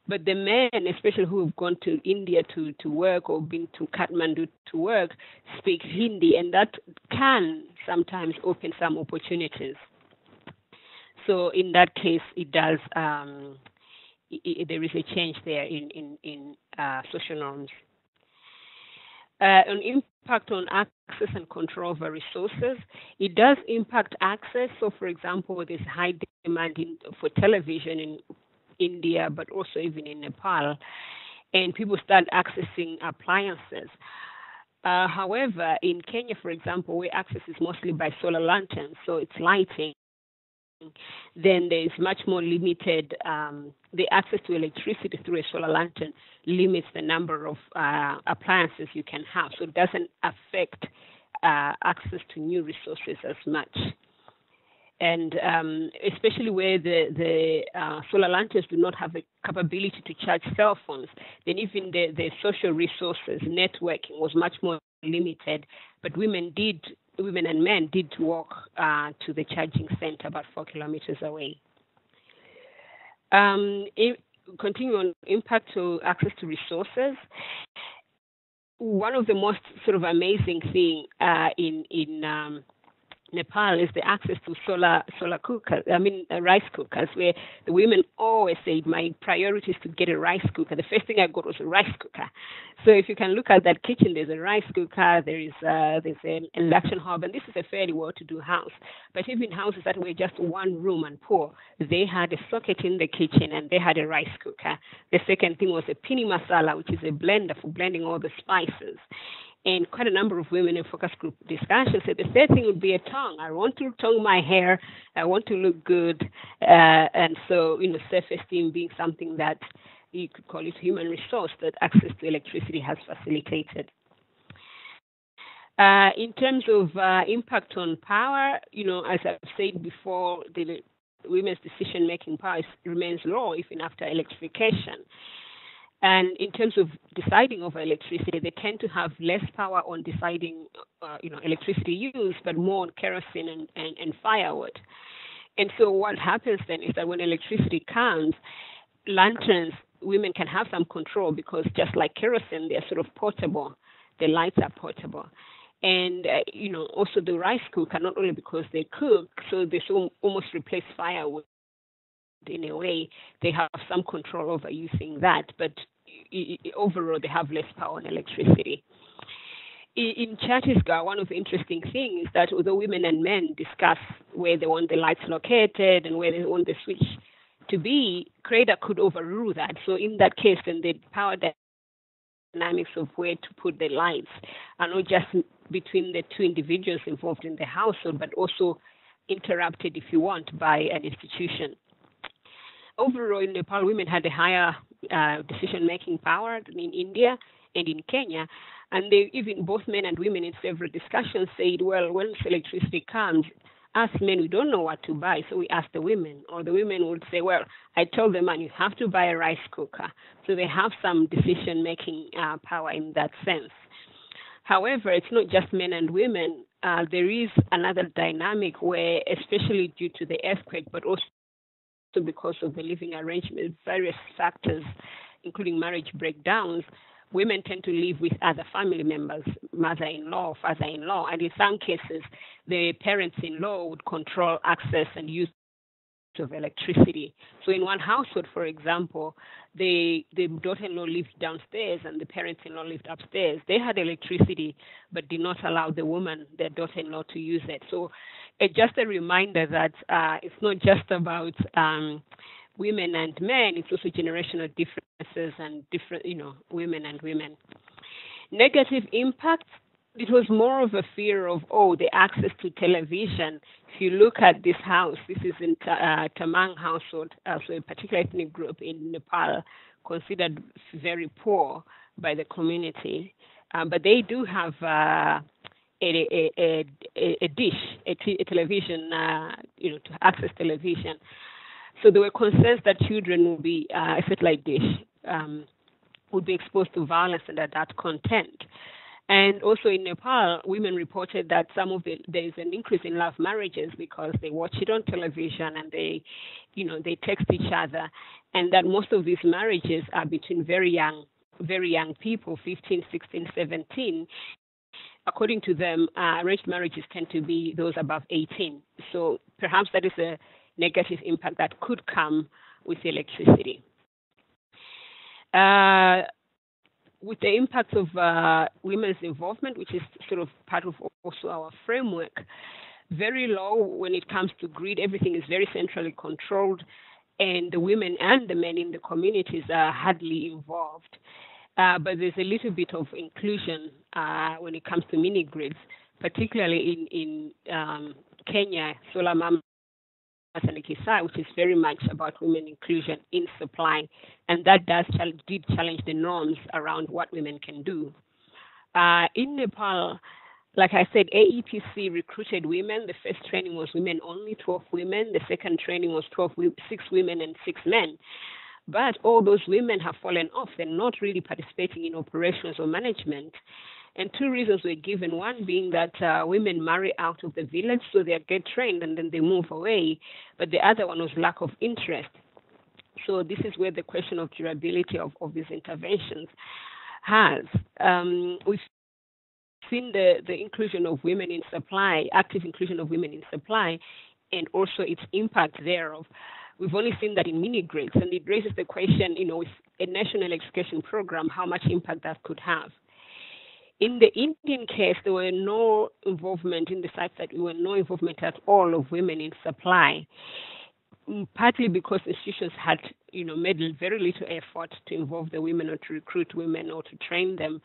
but the men, especially who have gone to India to work or been to Kathmandu to work, speak Hindi, and that can sometimes open some opportunities. So in that case, it does, there is a change there in social norms. An impact on access and control over resources. It does impact access. So, for example, there's high demand for television in India, but also even in Nepal, and people start accessing appliances. However, in Kenya, for example, where access is mostly by solar lanterns, so it's lighting. then there is much more limited, the access to electricity through a solar lantern limits the number of appliances you can have. So it doesn't affect access to new resources as much. And especially where the solar lanterns do not have the capability to charge cell phones, then even the social resources, networking was much more limited. But women and men did walk to the charging center about 4 kilometers away. Continue on impact to access to resources. One of the most sort of amazing thing in Nepal is the access to solar cookers, rice cookers, where the women always said, my priority is to get a rice cooker. The first thing I got was a rice cooker. So if you can look at that kitchen, there's a rice cooker, there's an induction hob, and this is a fairly well-to-do house. But even houses that were just one room and poor, they had a socket in the kitchen and they had a rice cooker. The second thing was a pini masala, which is a blender for blending all the spices. And quite a number of women in focus group discussions said the third thing would be a tongue. I want to tongue my hair. I want to look good. And so, self-esteem being something that you could call it human resource that access to electricity has facilitated. In terms of impact on power, as I've said before, the women's decision-making power remains low even after electrification. And in terms of deciding over electricity, they tend to have less power on deciding, electricity use, but more on kerosene and firewood. And so what happens then is that when electricity comes, lanterns, women can have some control because just like kerosene, they're sort of portable. The lights are portable. And, also the rice cooker, not only because they cook, so they almost replace firewood. In a way, they have some control over using that, but overall, they have less power on electricity. In Chhattisgarh, one of the interesting things is that although women and men discuss where they want the lights located and where they want the switch to be, CREDA could overrule that. So in that case, then the power dynamics of where to put the lights are not just between the two individuals involved in the household, but also interrupted, if you want, by an institution. Overall, in Nepal, women had a higher decision-making power than in India and in Kenya. And even both men and women in several discussions said, well, once electricity comes, us men, we don't know what to buy, so we ask the women. Or the women would say, well, I told the man, you have to buy a rice cooker. So they have some decision-making power in that sense. However, it's not just men and women. There is another dynamic where, especially due to the earthquake, but also because of the living arrangement, various factors, including marriage breakdowns, women tend to live with other family members, mother-in-law, father-in-law, and in some cases, the parents-in-law would control access and use of electricity. So in one household, for example, the daughter-in-law lived downstairs and the parents-in-law lived upstairs. They had electricity, but did not allow the woman, their daughter-in-law, to use it. So just a reminder that it's not just about women and men, it's also generational differences and different, women and women. Negative impact, it was more of a fear of, the access to television. If you look at this house, this is in Tamang household, so a particular ethnic group in Nepal, considered very poor by the community. But they do have a dish, a television, to access television. So there were concerns that children would be, a satellite dish, would be exposed to violence and that content. And also in Nepal, women reported that there is an increase in love marriages because they watch it on television and they text each other, and that most of these marriages are between very young people, 15, 16, 17. According to them, arranged marriages tend to be those above 18. So perhaps that is a negative impact that could come with electricity. With the impact of women's involvement, which is sort of part of also our framework, very low when it comes to grid. Everything is very centrally controlled, and the women and the men in the communities are hardly involved. But there's a little bit of inclusion when it comes to mini grids, particularly in Kenya. Solar Mama Sanikisa, which is very much about women inclusion in supply, and that did challenge the norms around what women can do. In Nepal, like I said, AEPC recruited women. The first training was women only, 12 women. The second training was 6 women and 6 men. But all those women have fallen off. They're not really participating in operations or management. And 2 reasons were given, one being that women marry out of the village, so they get trained and then they move away. But the other one was lack of interest. So this is where the question of durability of these interventions has. We've seen the inclusion of women in supply, active inclusion of women in supply, and also its impact thereof. We've only seen that in mini grids, and it raises the question, with a national education program, how much impact that could have. In the Indian case, there were no involvement in the sites that there were no involvement at all of women in supply, partly because institutions had, made very little effort to involve the women or to recruit women or to train them.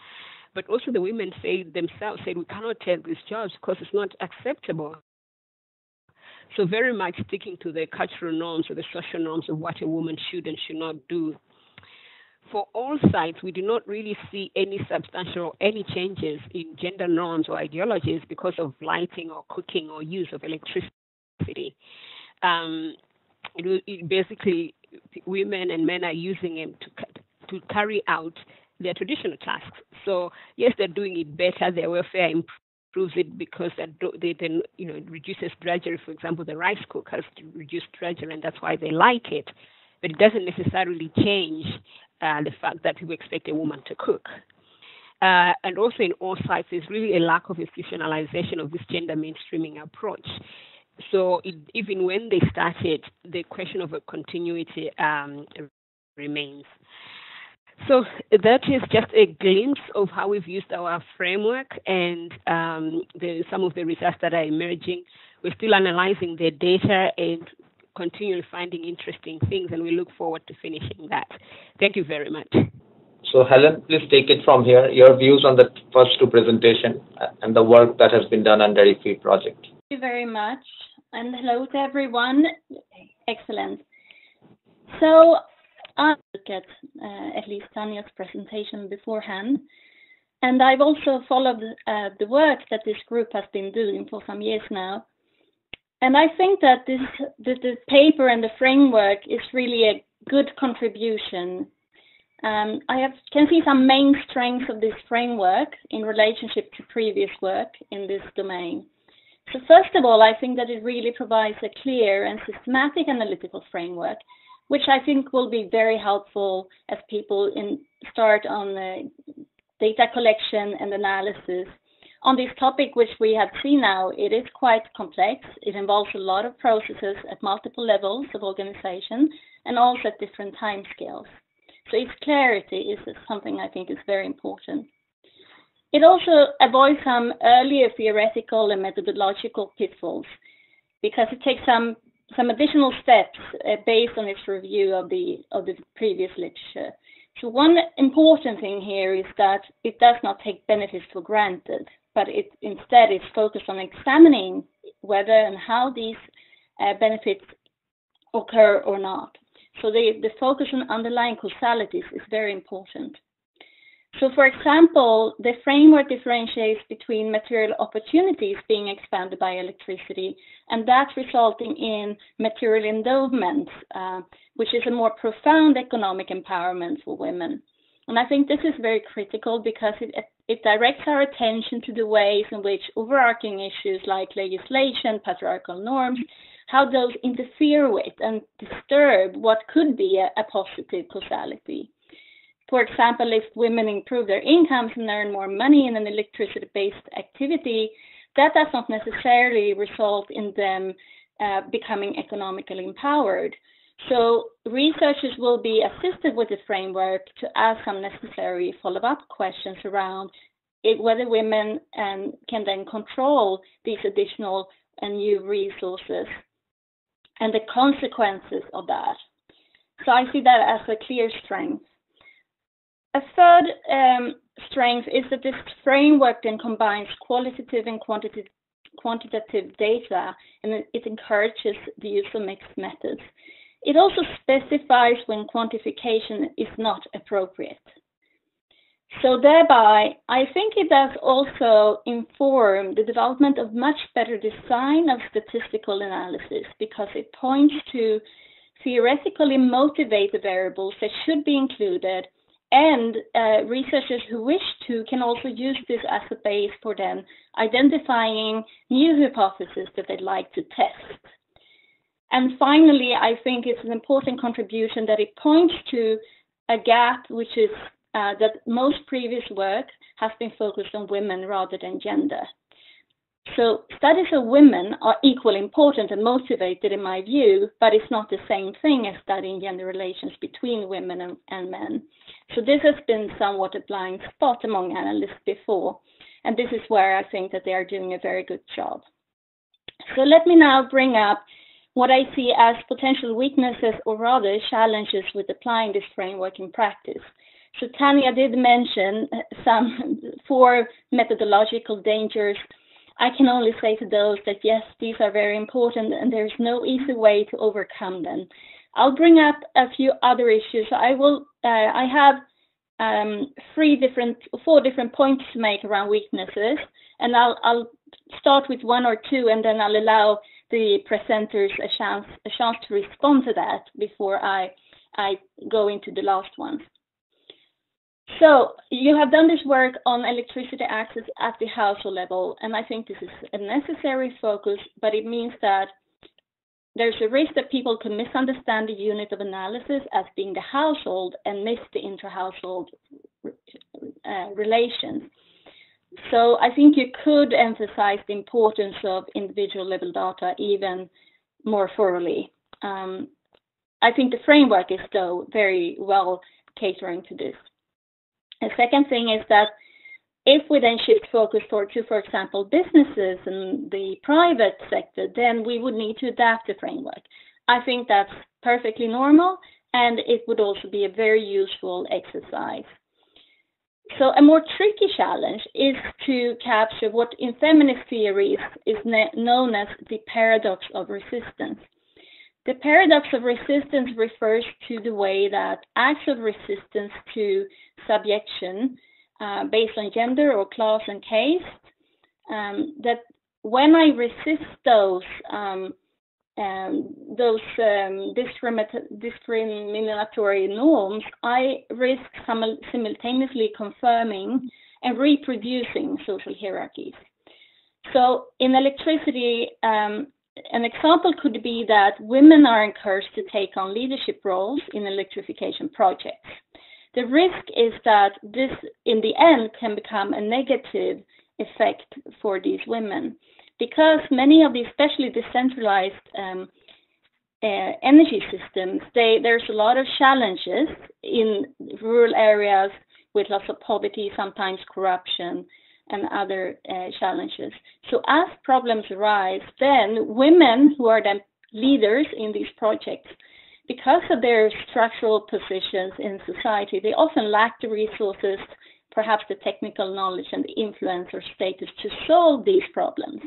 But also the women themselves said, we cannot take these jobs because it's not acceptable. So very much sticking to the cultural norms or the social norms of what a woman should and should not do. For all sites, we do not really see any substantial, any changes in gender norms or ideologies because of lighting or cooking or use of electricity. Basically, women and men are using it to carry out their traditional tasks. So yes, they're doing it better. Their welfare improves it because it reduces drudgery. For example, the rice cookers reduce drudgery, and that's why they like it. But it doesn't necessarily change the fact that people expect a woman to cook. And also in all sites, there's really a lack of institutionalization of this gender mainstreaming approach. So even when they started, the question of a continuity remains. So that is just a glimpse of how we've used our framework and some of the results that are emerging. We're still analyzing the data and continually finding interesting things, and we look forward to finishing that. Thank you very much. So Helen, please take it from here, your views on the first 2 presentations and the work that has been done under EFEWEE project. Thank you very much, and hello to everyone. Excellent. So I looked at least Tanya's presentation beforehand, and I've also followed the work that this group has been doing for some years now. And I think that the paper and the framework is really a good contribution. Can see some main strengths of this framework in relationship to previous work in this domain. So first of all, I think that it really provides a clear and systematic analytical framework, which I think will be very helpful as people start on data collection and analysis. On this topic, which we have seen now, it is quite complex. It involves a lot of processes at multiple levels of organization and also at different time scales. So its clarity is something I think is very important. It also avoids some earlier theoretical and methodological pitfalls because it takes some additional steps based on its review of the previous literature. So one important thing here is that it does not take benefits for granted, but it instead is focused on examining whether and how these benefits occur or not. So the focus on underlying causalities is very important. So for example, the framework differentiates between material opportunities being expanded by electricity and that resulting in material endowments, which is a more profound economic empowerment for women. And I think this is very critical because it directs our attention to the ways in which overarching issues like legislation, patriarchal norms, how those interfere with and disturb what could be a positive causality. For example, if women improve their incomes and earn more money in an electricity-based activity, that does not necessarily result in them becoming economically empowered. So researchers will be assisted with the framework to ask some necessary follow-up questions around whether women can then control these additional and new resources and the consequences of that. So I see that as a clear strength. A third strength is that this framework then combines qualitative and quantitative data, and it encourages the use of mixed methods. It also specifies when quantification is not appropriate. So thereby, I think it does also inform the development of much better design of statistical analysis, because it points to theoretically motivated variables that should be included, and researchers who wish to can also use this as a base for then identifying new hypotheses that they'd like to test. And finally, I think it's an important contribution that it points to a gap, which is that most previous work has been focused on women rather than gender. So studies of women are equally important and motivated in my view, but it's not the same thing as studying gender relations between women and men. So this has been somewhat a blind spot among analysts before, and this is where I think that they are doing a very good job. So let me now bring up what I see as potential weaknesses, or rather challenges, with applying this framework in practice. So Tanya did mention some 4 methodological dangers. I can only say to those that yes, these are very important and there's no easy way to overcome them. I'll bring up a few other issues. I have 4 different points to make around weaknesses, and I'll start with 1 or 2, and then I'll allow the presenters a chance to respond to that before I go into the last ones. So you have done this work on electricity access at the household level, and I think this is a necessary focus, but it means that there's a risk that people can misunderstand the unit of analysis as being the household and miss the intra-household relations. So I think you could emphasize the importance of individual level data even more thoroughly. I think the framework is, though, very well catering to this. The second thing is that if we then shift focus to, for example, businesses and the private sector, then we would need to adapt the framework. I think that's perfectly normal, and it would also be a very useful exercise. So a more tricky challenge is to capture what in feminist theory is known as the paradox of resistance. The paradox of resistance refers to the way that acts of resistance to subjection based on gender or class and caste, that when I resist those discriminatory norms, I risk simultaneously confirming and reproducing social hierarchies. So in electricity, an example could be that women are encouraged to take on leadership roles in electrification projects. The risk is that this, in the end, can become a negative effect for these women, because many of these, especially decentralized energy systems, there's a lot of challenges in rural areas with lots of poverty, sometimes corruption, and other challenges. So as problems arise, then women who are then leaders in these projects, because of their structural positions in society, they often lack the resources, perhaps the technical knowledge and the influence or status to solve these problems.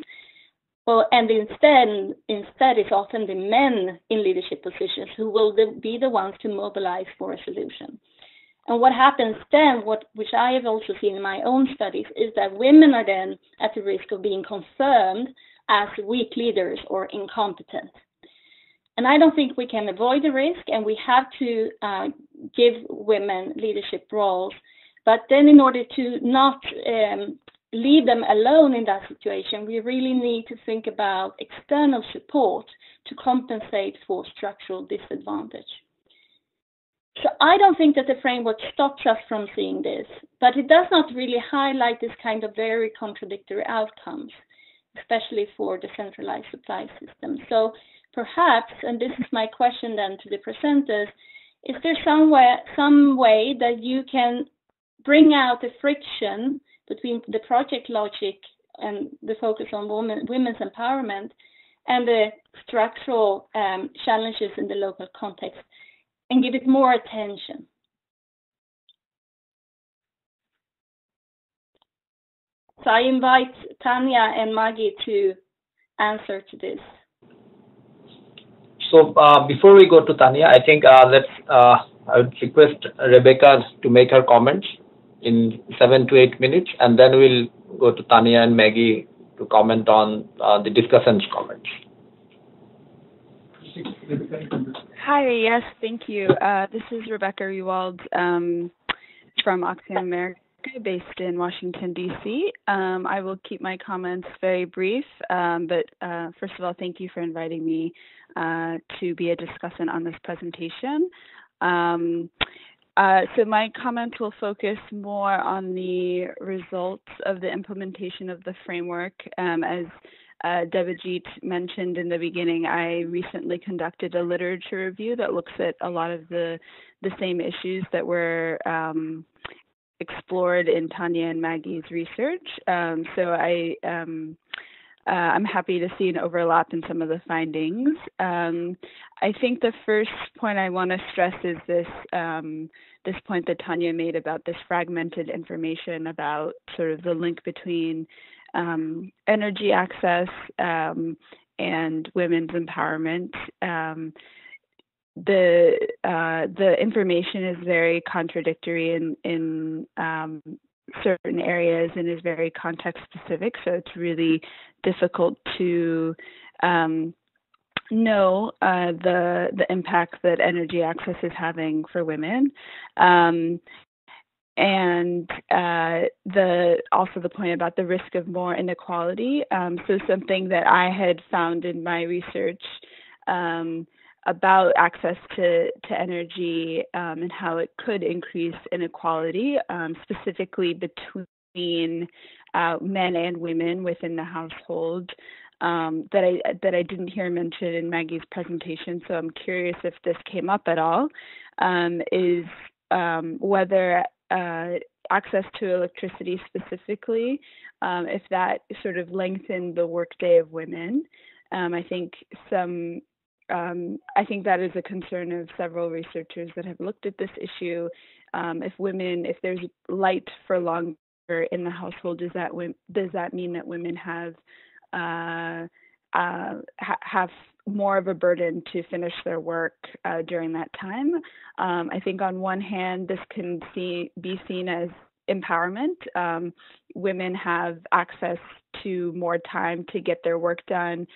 Well, and instead it's often the men in leadership positions who will be the ones to mobilize for a solution. And what happens then, which I have also seen in my own studies, is that women are then at the risk of being confirmed as weak leaders or incompetent. And I don't think we can avoid the risk, and we have to give women leadership roles. But then in order to not leave them alone in that situation, we really need to think about external support to compensate for structural disadvantage. So I don't think that the framework stops us from seeing this, but it does not really highlight this kind of very contradictory outcomes, especially for decentralized supply systems. So perhaps, and this is my question then to the presenters, is there some way that you can bring out the friction between the project logic and the focus on women's empowerment and the structural challenges in the local context, and give it more attention? So I invite Tanya and Maggie to answer to this. So before we go to Tanya, I think I would request Rebecca to make her comments in 7 to 8 minutes, and then we'll go to Tanya and Maggie to comment on the discussion's comments. Hi, yes, thank you. This is Rebecca Rewald from Oxfam America, based in Washington, D.C. I will keep my comments very brief, but first of all, thank you for inviting me to be a discussant on this presentation. So my comments will focus more on the results of the implementation of the framework. As Debajit mentioned in the beginning, I recently conducted a literature review that looks at a lot of the same issues that were explored in Tanya and Maggie's research. So I'm happy to see an overlap in some of the findings. I think the first point I want to stress is this point that Tanya made about this fragmented information about sort of the link between energy access and women's empowerment. The information is very contradictory in certain areas and is very context specific, so it's really difficult to know the impact that energy access is having for women. And also the point about the risk of more inequality. So something that I had found in my research about access to energy and how it could increase inequality, specifically between men and women within the household, that I didn't hear mentioned in Maggie's presentation. So I'm curious if this came up at all, is whether access to electricity specifically, if that sort of lengthened the workday of women. I think that is a concern of several researchers that have looked at this issue. If there's light for longer in the household, does that mean that women have more of a burden to finish their work during that time? I think on one hand, this can be seen as empowerment. Women have access to more time to get their work done.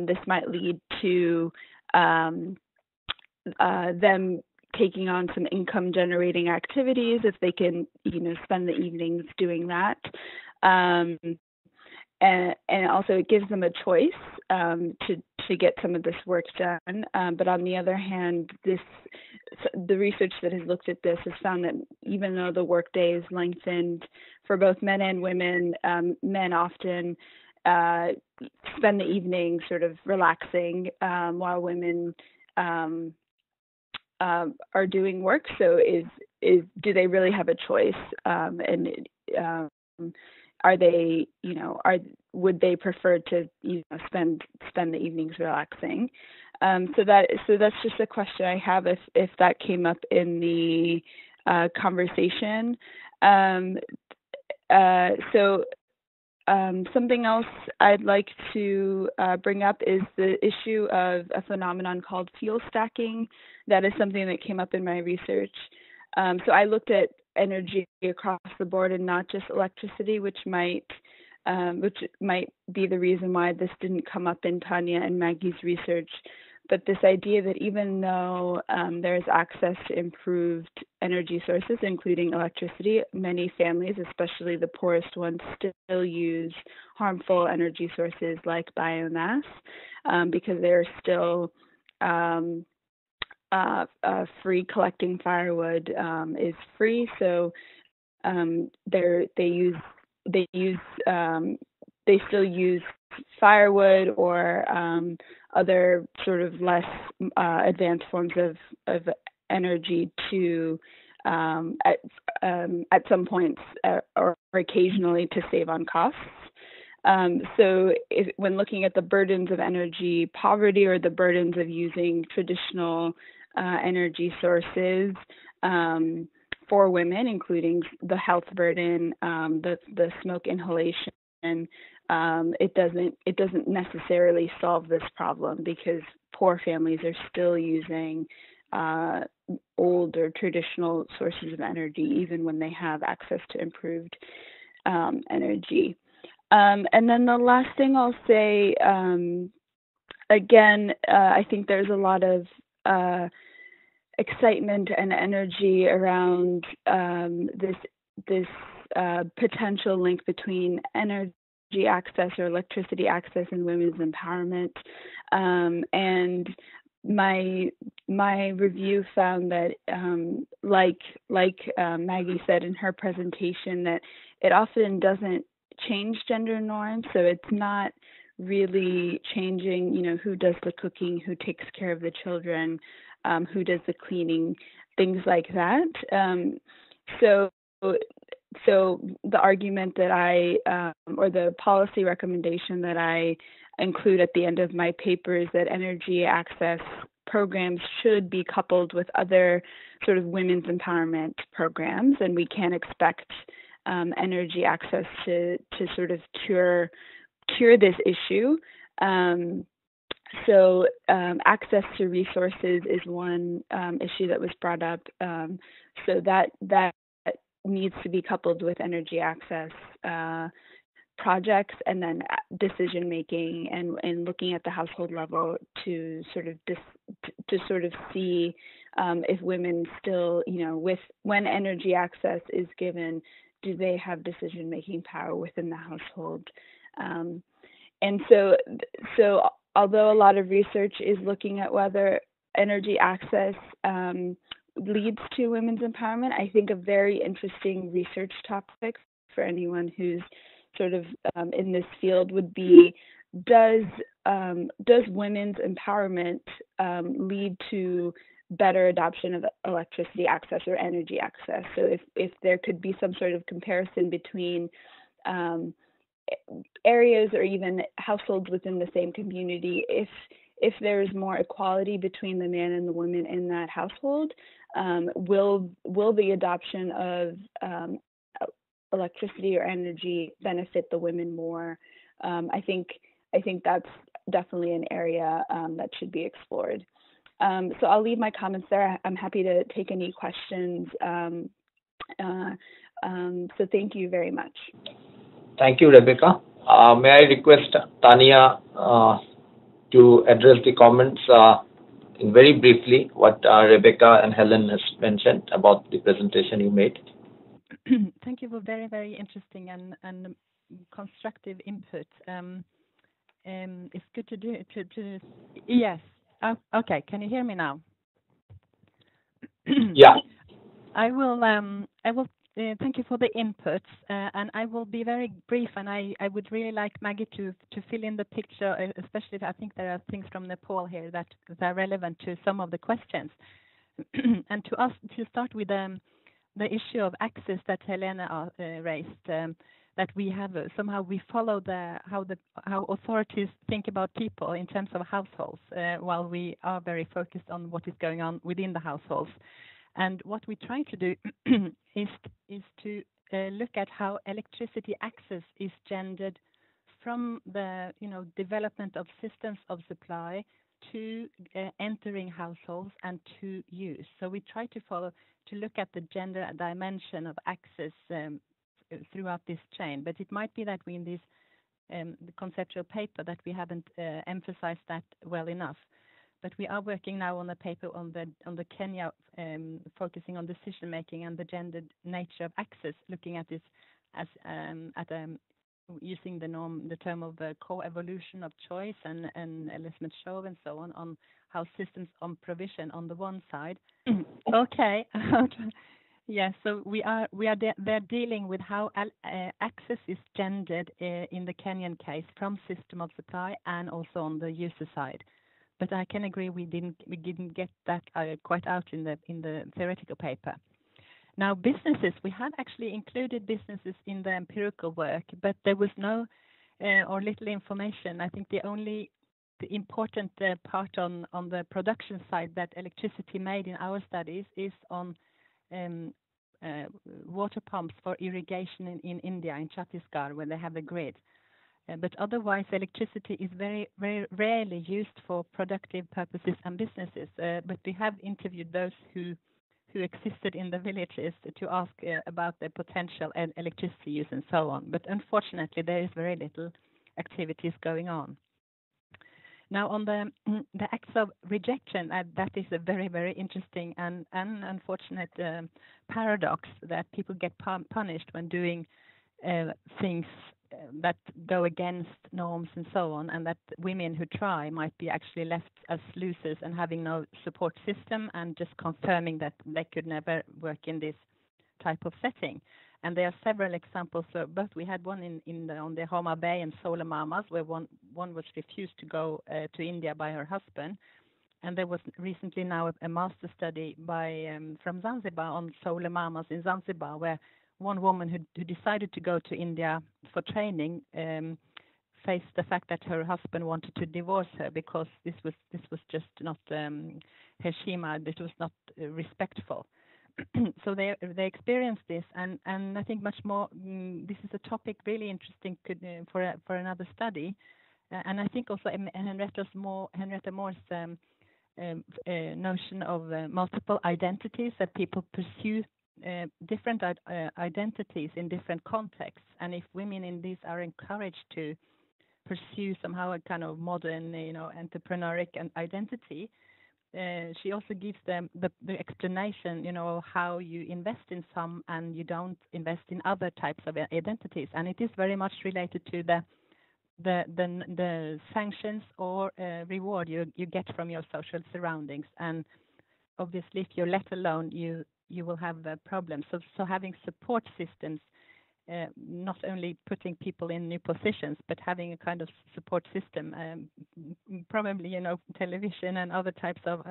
This might lead to them taking on some income generating activities if they can, spend the evenings doing that. And also it gives them a choice to get some of this work done. But on the other hand, the research that has looked at this has found that even though the workday is lengthened for both men and women, men often spend the evening sort of relaxing while women are doing work. So do they really have a choice? Are they, would they prefer to, spend the evenings relaxing? So that's just a question I have if that came up in the conversation. Something else I'd like to bring up is the issue of a phenomenon called fuel stacking. That is something that came up in my research. So I looked at energy across the board and not just electricity, which might be the reason why this didn't come up in Tanya and Maggie's research. But this idea that even though there is access to improved energy sources, including electricity, many families, especially the poorest ones, still use harmful energy sources like biomass because they're still free. Collecting firewood is free, so they still use firewood or other sort of less advanced forms of energy to at some points or occasionally to save on costs. So when looking at the burdens of energy poverty or the burdens of using traditional energy sources, for women, including the health burden, the smoke inhalation. It doesn't necessarily solve this problem because poor families are still using old or traditional sources of energy, even when they have access to improved energy. And then the last thing I'll say, again, I think there's a lot of excitement and energy around this potential link between energy access or electricity access and women's empowerment. And my review found that, like Maggie said in her presentation, that it often doesn't change gender norms. So it's not really changing, who does the cooking, who takes care of the children, who does the cleaning, things like that. So the argument that or the policy recommendation that I include at the end of my paper is that energy access programs should be coupled with other sort of women's empowerment programs, and we can't expect energy access to sort of cure this issue. So access to resources is one issue that was brought up. So that needs to be coupled with energy access projects, and then decision making and looking at the household level to sort of see if women still, when energy access is given, do they have decision making power within the household? And so although a lot of research is looking at whether energy access leads to women's empowerment, I think a very interesting research topic for anyone who's sort of in this field would be, does women's empowerment lead to better adoption of electricity access or energy access? So if there could be some sort of comparison between areas or even households within the same community, if there's more equality between the man and the woman in that household, will the adoption of electricity or energy benefit the women more? I think that's definitely an area that should be explored. So I'll leave my comments there. I'm happy to take any questions. So thank you very much. Thank you, Rebecca. May I request Tanya to address the comments in very briefly what Rebecca and Helen has mentioned about the presentation you made. Thank you for very, very interesting and constructive input. It's good to do to yes. Oh, okay. Can you hear me now? Yeah. I will thank you for the inputs, and I will be very brief. And I would really like Maggie to fill in the picture, especially if I think there are things from Nepal here that are relevant to some of the questions. And to start with the issue of access that Helena raised, that we have somehow we follow how authorities think about people in terms of households, while we are very focused on what is going on within the households. And what we try to do is to look at how electricity access is gendered from the development of systems of supply to entering households and to use. So we try to look at the gender dimension of access throughout this chain. But it might be that we in this the conceptual paper that we haven't emphasized that well enough. But we are working now on a paper on the Kenya, focusing on decision making and the gendered nature of access, looking at this as using the term of the co-evolution of choice and Elizabeth Shove and so on how systems on provision on the one side. Okay. Yes, so they're dealing with how access is gendered in the Kenyan case from system of supply and also on the user side. But I can agree we didn't get that quite out in the theoretical paper. Now businesses, we have actually included businesses in the empirical work, but there was no or little information. I think the important part on the production side that electricity made in our studies is on water pumps for irrigation in India, in Chhattisgarh, where they have the grid. But otherwise, electricity is very, very rarely used for productive purposes and businesses. But we have interviewed those who existed in the villages to ask about their potential and electricity use and so on. But unfortunately, there is very little activities going on. Now, on the acts of rejection, that is a very, very interesting and unfortunate paradox, that people get punished when doing things that go against norms and so on, and that women who try might be actually left as losers and having no support system and just confirming that they could never work in this type of setting. And there are several examples. So both we had one on the Homa Bay and Solar Mamas, where one was refused to go to India by her husband. And there was recently now a master study from Zanzibar on Solar Mamas in Zanzibar, where one woman who decided to go to India for training faced the fact that her husband wanted to divorce her because this was just not Heshima, it was not respectful. So they experienced this, and I think much more. This is a topic really interesting for another study, and I think also Henrietta Moore's notion of multiple identities, that people pursue different identities in different contexts, and if women in these are encouraged to pursue somehow a kind of modern, entrepreneuric identity. She also gives them the explanation, how you invest in some and you don't invest in other types of identities, and it is very much related to the sanctions or reward you get from your social surroundings. And obviously, if you're let alone, you will have problems. So having support systems. Not only putting people in new positions, but having a kind of support system, probably television and other types of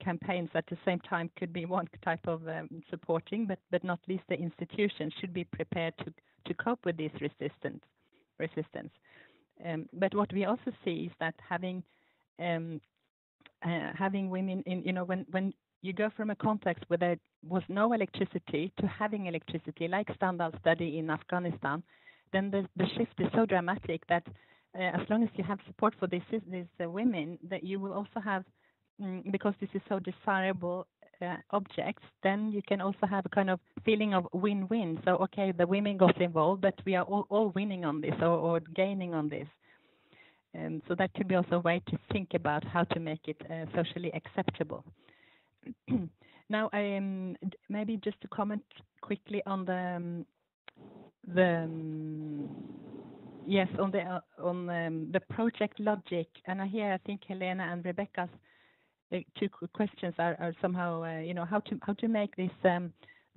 campaigns at the same time could be one type of supporting, but not least the institutions should be prepared to cope with this resistance. But what we also see is that having women in when you go from a context where there was no electricity to having electricity, like Standard study in Afghanistan, then the shift is so dramatic that as long as you have support for these women, that you will also have, because this is so desirable objects, then you can also have a kind of feeling of win-win. So, okay, the women got involved, but we are all winning on this or gaining on this. So that could be also a way to think about how to make it socially acceptable. Now, maybe just to comment quickly on the project logic, and here I think Helena and Rebecca's two questions are somehow how to make this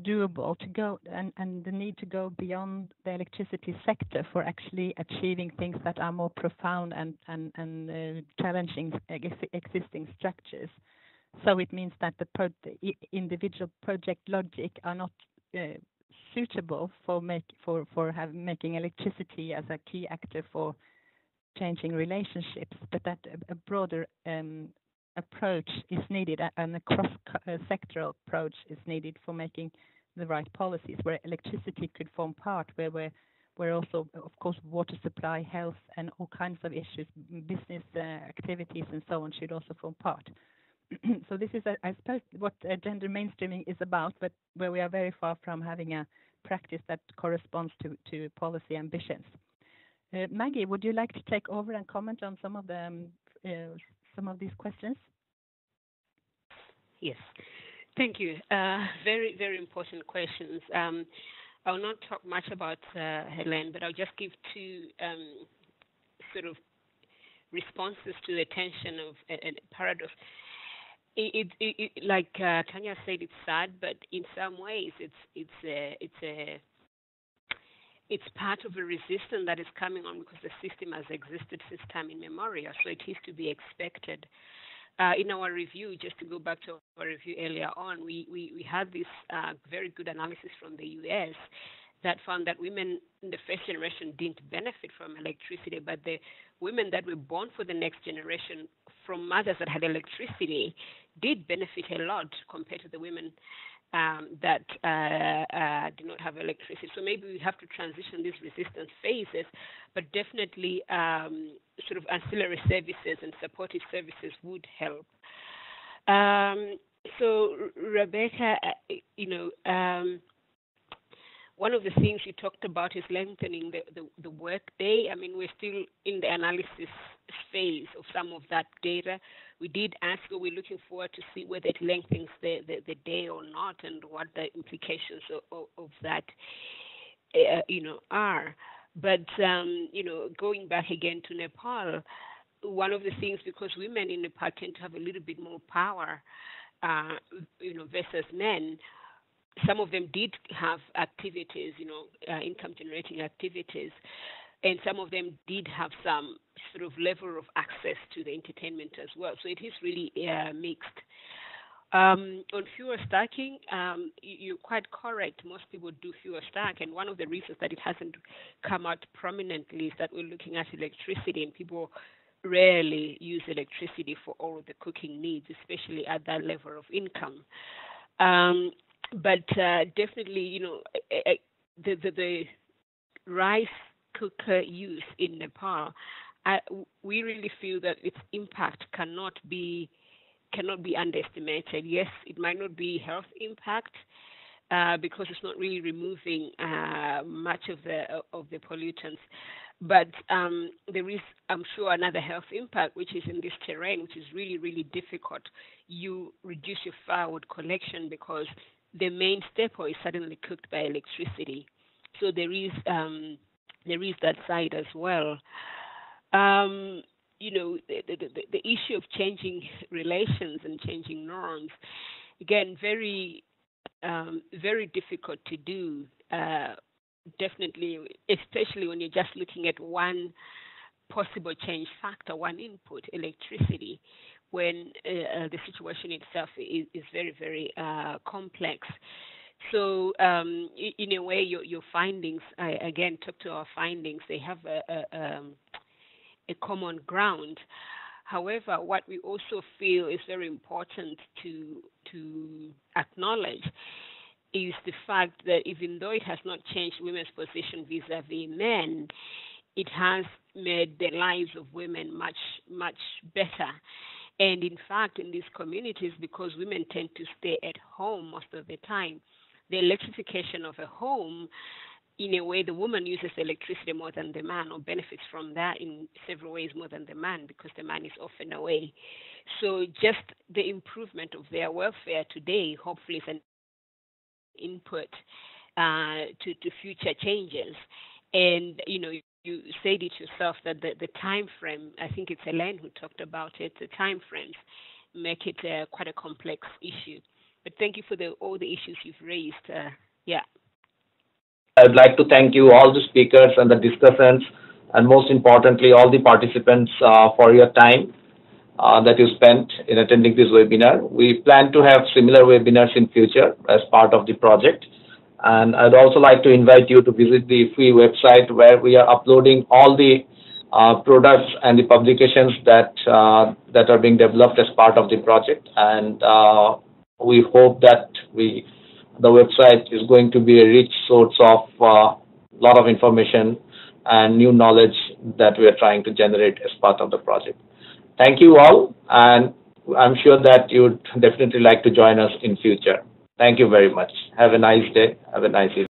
doable, to go and the need to go beyond the electricity sector for actually achieving things that are more profound and challenging existing structures. So it means that the individual project logic are not suitable for making electricity as a key actor for changing relationships, but that a broader approach is needed, and a cross-sectoral approach is needed for making the right policies, where electricity could form part, where also, of course, water supply, health, and all kinds of issues, business activities, and so on should also form part. So this is, I suppose, what gender mainstreaming is about, but where we are very far from having a practice that corresponds to policy ambitions. Maggie, would you like to take over and comment on some of these questions? Yes, thank you. Very, very important questions. I will not talk much about Helen, but I'll just give two sort of responses to the tension of a paradox. Like Tanya said, it's sad, but in some ways, it's part of a resistance that is coming on because the system has existed since time immemorial, so it is to be expected. In our review, just to go back to our review earlier on, we had this very good analysis from the US that found that women in the first generation didn't benefit from electricity, but the women that were born for the next generation from mothers that had electricity did benefit a lot compared to the women that do not have electricity. So maybe we have to transition these resistance phases, but definitely sort of ancillary services and supportive services would help. So Rebecca, one of the things you talked about is lengthening the work day. I mean, we're still in the analysis phase of some of that data. We did ask, we're looking forward to see whether it lengthens the day or not, and what the implications of that, are. But, going back again to Nepal, one of the things, because women in Nepal tend to have a little bit more power, versus men, some of them did have activities, income-generating activities, and some of them did have some sort of level of access to the entertainment as well. So it is really mixed. On fewer stacking, you're quite correct. Most people do fewer stack, and one of the reasons that it hasn't come out prominently is that we're looking at electricity, and people rarely use electricity for all of the cooking needs, especially at that level of income. But definitely, the rice cooker use in Nepal, we really feel that its impact cannot be underestimated. Yes, it might not be health impact because it's not really removing much of the pollutants, but there is, I'm sure, another health impact, which is in this terrain, which is really, really difficult. You reduce your firewood collection because the main staple is suddenly cooked by electricity. So there is that side as well. The issue of changing relations and changing norms, again, very, very difficult to do. Definitely, especially when you're just looking at one possible change factor, one input, electricity, when the situation itself is very, very complex. So in a way, your findings, I again talk to our findings, they have a common ground. However, what we also feel is very important to acknowledge is the fact that even though it has not changed women's position vis-a-vis men, it has made the lives of women much, much better. And in fact, in these communities, because women tend to stay at home most of the time, the electrification of a home, in a way, the woman uses electricity more than the man, or benefits from that in several ways more than the man, because the man is often away. So just the improvement of their welfare today, hopefully, is an input to future changes. And, you said it yourself that the time frame, I think it's Helen who talked about it, the time frames make it quite a complex issue. But thank you for all the issues you've raised. I'd like to thank you, all the speakers and the discussants, and most importantly, all the participants for your time that you spent in attending this webinar. We plan to have similar webinars in future as part of the project. And I'd also like to invite you to visit the EFEWEE website, where we are uploading all the products and the publications that are being developed as part of the project. And we hope that the website is going to be a rich source of a lot of information and new knowledge that we are trying to generate as part of the project. Thank you all, and I'm sure that you'd definitely like to join us in future. Thank you very much. Have a nice day. Have a nice evening.